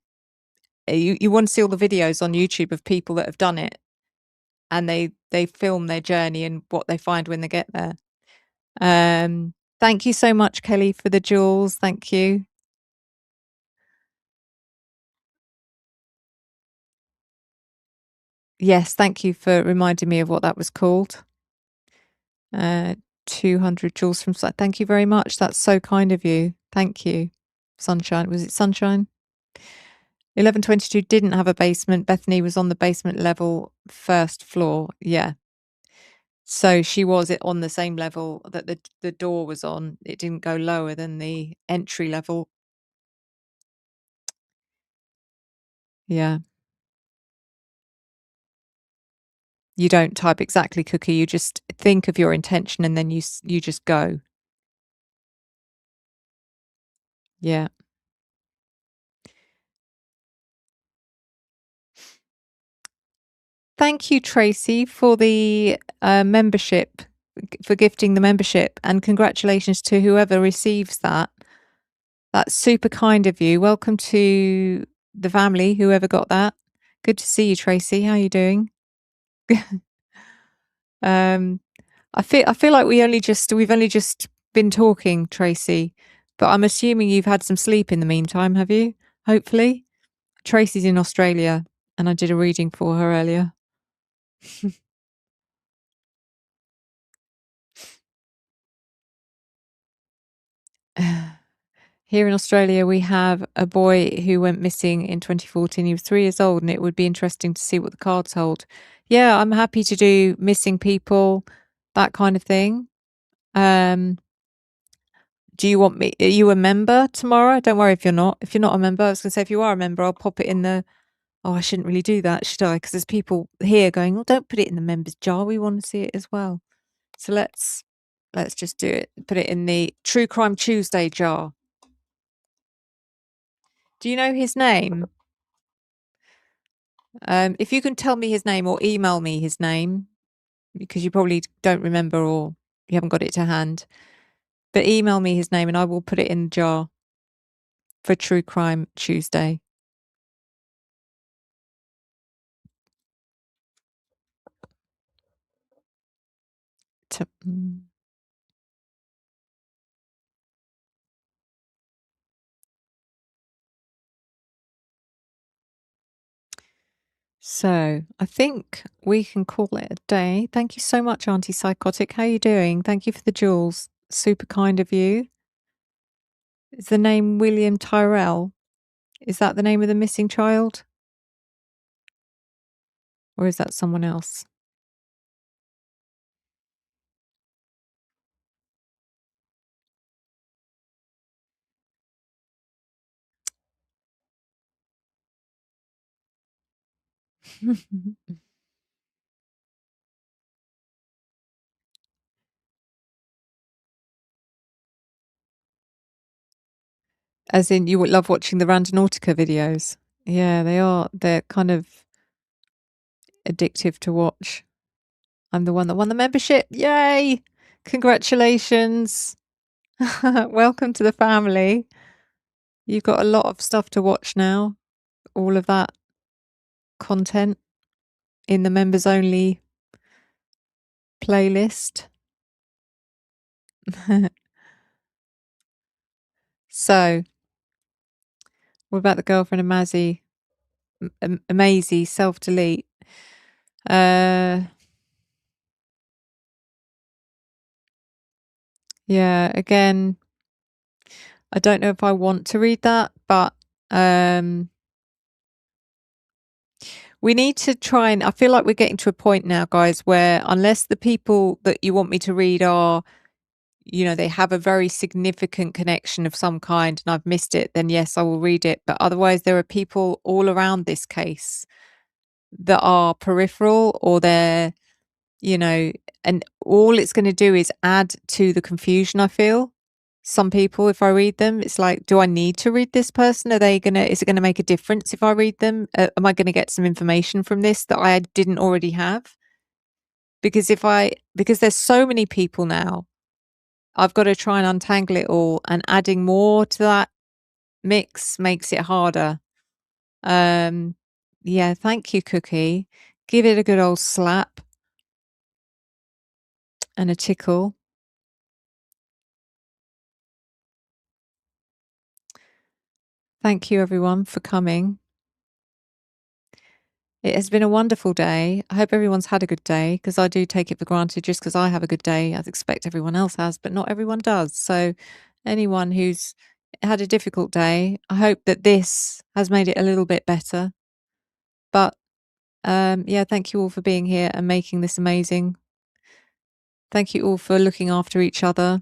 You want to see all the videos on YouTube of people that have done it, and they film their journey and what they find when they get there. Thank you so much, Kelly, for the jewels. Thank you. Yes, thank you for reminding me of what that was called. 200 jewels from, thank you very much. That's so kind of you. Thank you. Sunshine. Was it Sunshine? 1122 didn't have a basement. Bethany was on the basement level, first floor. Yeah. So she was on the same level that the door was on. It didn't go lower than the entry level. Yeah. You don't type exactly cookie. You just think of your intention and then you just go. Yeah. Thank you, Tracy, for the membership, for gifting the membership, and congratulations to whoever receives that. That's super kind of you. Welcome to the family, whoever got that. Good to see you, Tracy. How are you doing? I feel like we've only just been talking, Tracy, but I'm assuming you've had some sleep in the meantime, have you? Hopefully. Tracy's in Australia and I did a reading for her earlier. Here in Australia, we have a boy who went missing in 2014. He was 3 years old, and it would be interesting to see what the cards hold. Yeah, I'm happy to do missing people, that kind of thing. Do you want me? Are you a member tomorrow? Don't worry if you're not. If you're not a member, I was going to say if you are a member, I'll pop it in the. Oh, I shouldn't really do that, should I? Because there's people here going, "Well, don't put it in the members jar. We want to see it as well." So let's just do it. Put it in the True Crime Tuesday jar. Do you know his name? If you can tell me his name or email me his name, because you probably don't remember or you haven't got it to hand, but email me his name and I will put it in the jar for True Crime Tuesday. So I think we can call it a day. Thank you so much, Auntie Psychotic. How are you doing? Thank you for the jewels. Super kind of you. Is the name William Tyrell? Is that the name of the missing child? Or is that someone else? As in, you would love watching the Randonautica videos. Yeah, they are. They're kind of addictive to watch. I'm the one that won the membership. Yay! Congratulations. Welcome to the family. You've got a lot of stuff to watch now. All of that content in the members only playlist. So, what about the girlfriend of Mazzy? Maisie, self-delete. Yeah, again, I don't know if I want to read that, but we need to try and I feel like we're getting to a point now, guys, where unless the people that you want me to read are, you know, they have a very significant connection of some kind and I've missed it, then yes, I will read it. But otherwise, there are people all around this case that are peripheral or they're, you know, and all it's going to do is add to the confusion, I feel. Some people, if I read them, it's like, do I need to read this person? Is it going to make a difference if I read them? Am I going to get some information from this that I didn't already have? Because there's so many people now, I've got to try and untangle it all, and adding more to that mix makes it harder. Yeah, thank you, Cookie. Give it a good old slap and a tickle. Thank you, everyone, for coming. It has been a wonderful day. I hope everyone's had a good day, because I do take it for granted just because I have a good day. I expect everyone else has, but not everyone does. So anyone who's, had a difficult day. I hope that this has made it a little bit better. But yeah, thank you all for being here and making this amazing. Thank you all for looking after each other.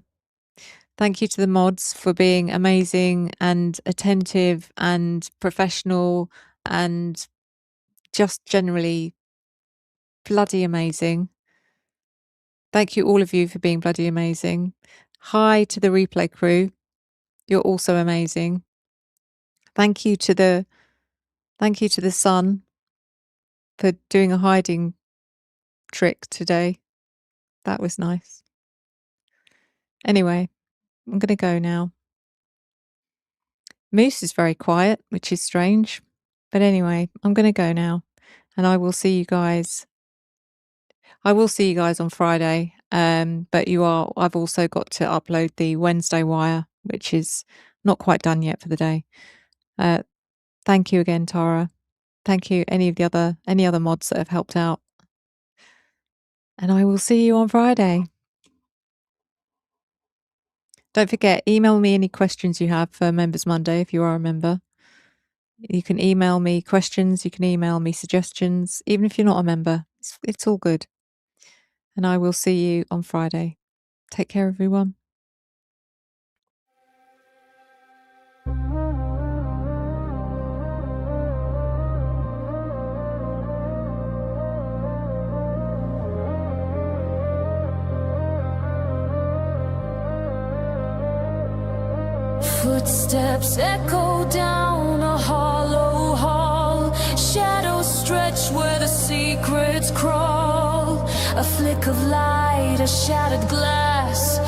Thank you to the mods for being amazing and attentive and professional and just generally bloody amazing. Thank you all of you for being bloody amazing. Hi to the replay crew. You're also amazing. Thank you to the sun for doing a hiding trick today. That was nice. Anyway, I'm going to go now. Moose is very quiet, which is strange. But anyway, I'm going to go now, and I will see you guys. I will see you guys on Friday. But I've also got to upload the Wednesday wire, which is not quite done yet for the day. Thank you again, Tara. Thank you, any other mods that have helped out. And I will see you on Friday. Don't forget, email me any questions you have for Members Monday if you are a member. You can email me questions, you can email me suggestions, even if you're not a member. It's all good. And I will see you on Friday. Take care, everyone. Footsteps echo down a hollow hall. Shadows stretch where the secrets crawl. A flick of light, a shattered glass.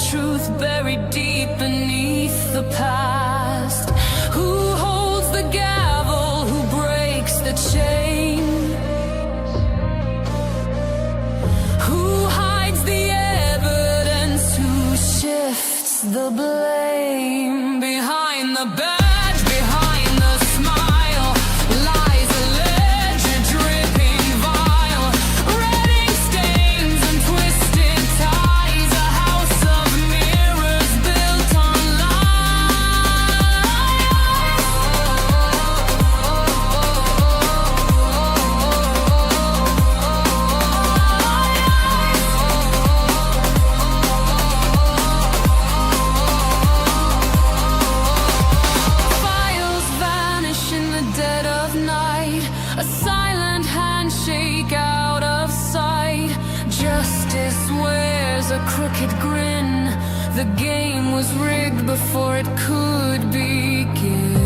Truth buried deep beneath the past. Who holds the gavel? Who breaks the chain? Who hides the evidence? Who shifts the blame? Behind the badge, behind the smile, lies a ledger dripping vile. Redding stains and twisted ties, a house of mirrors built on a silent handshake out of sight. Justice wears a crooked grin. The game was rigged before it could begin.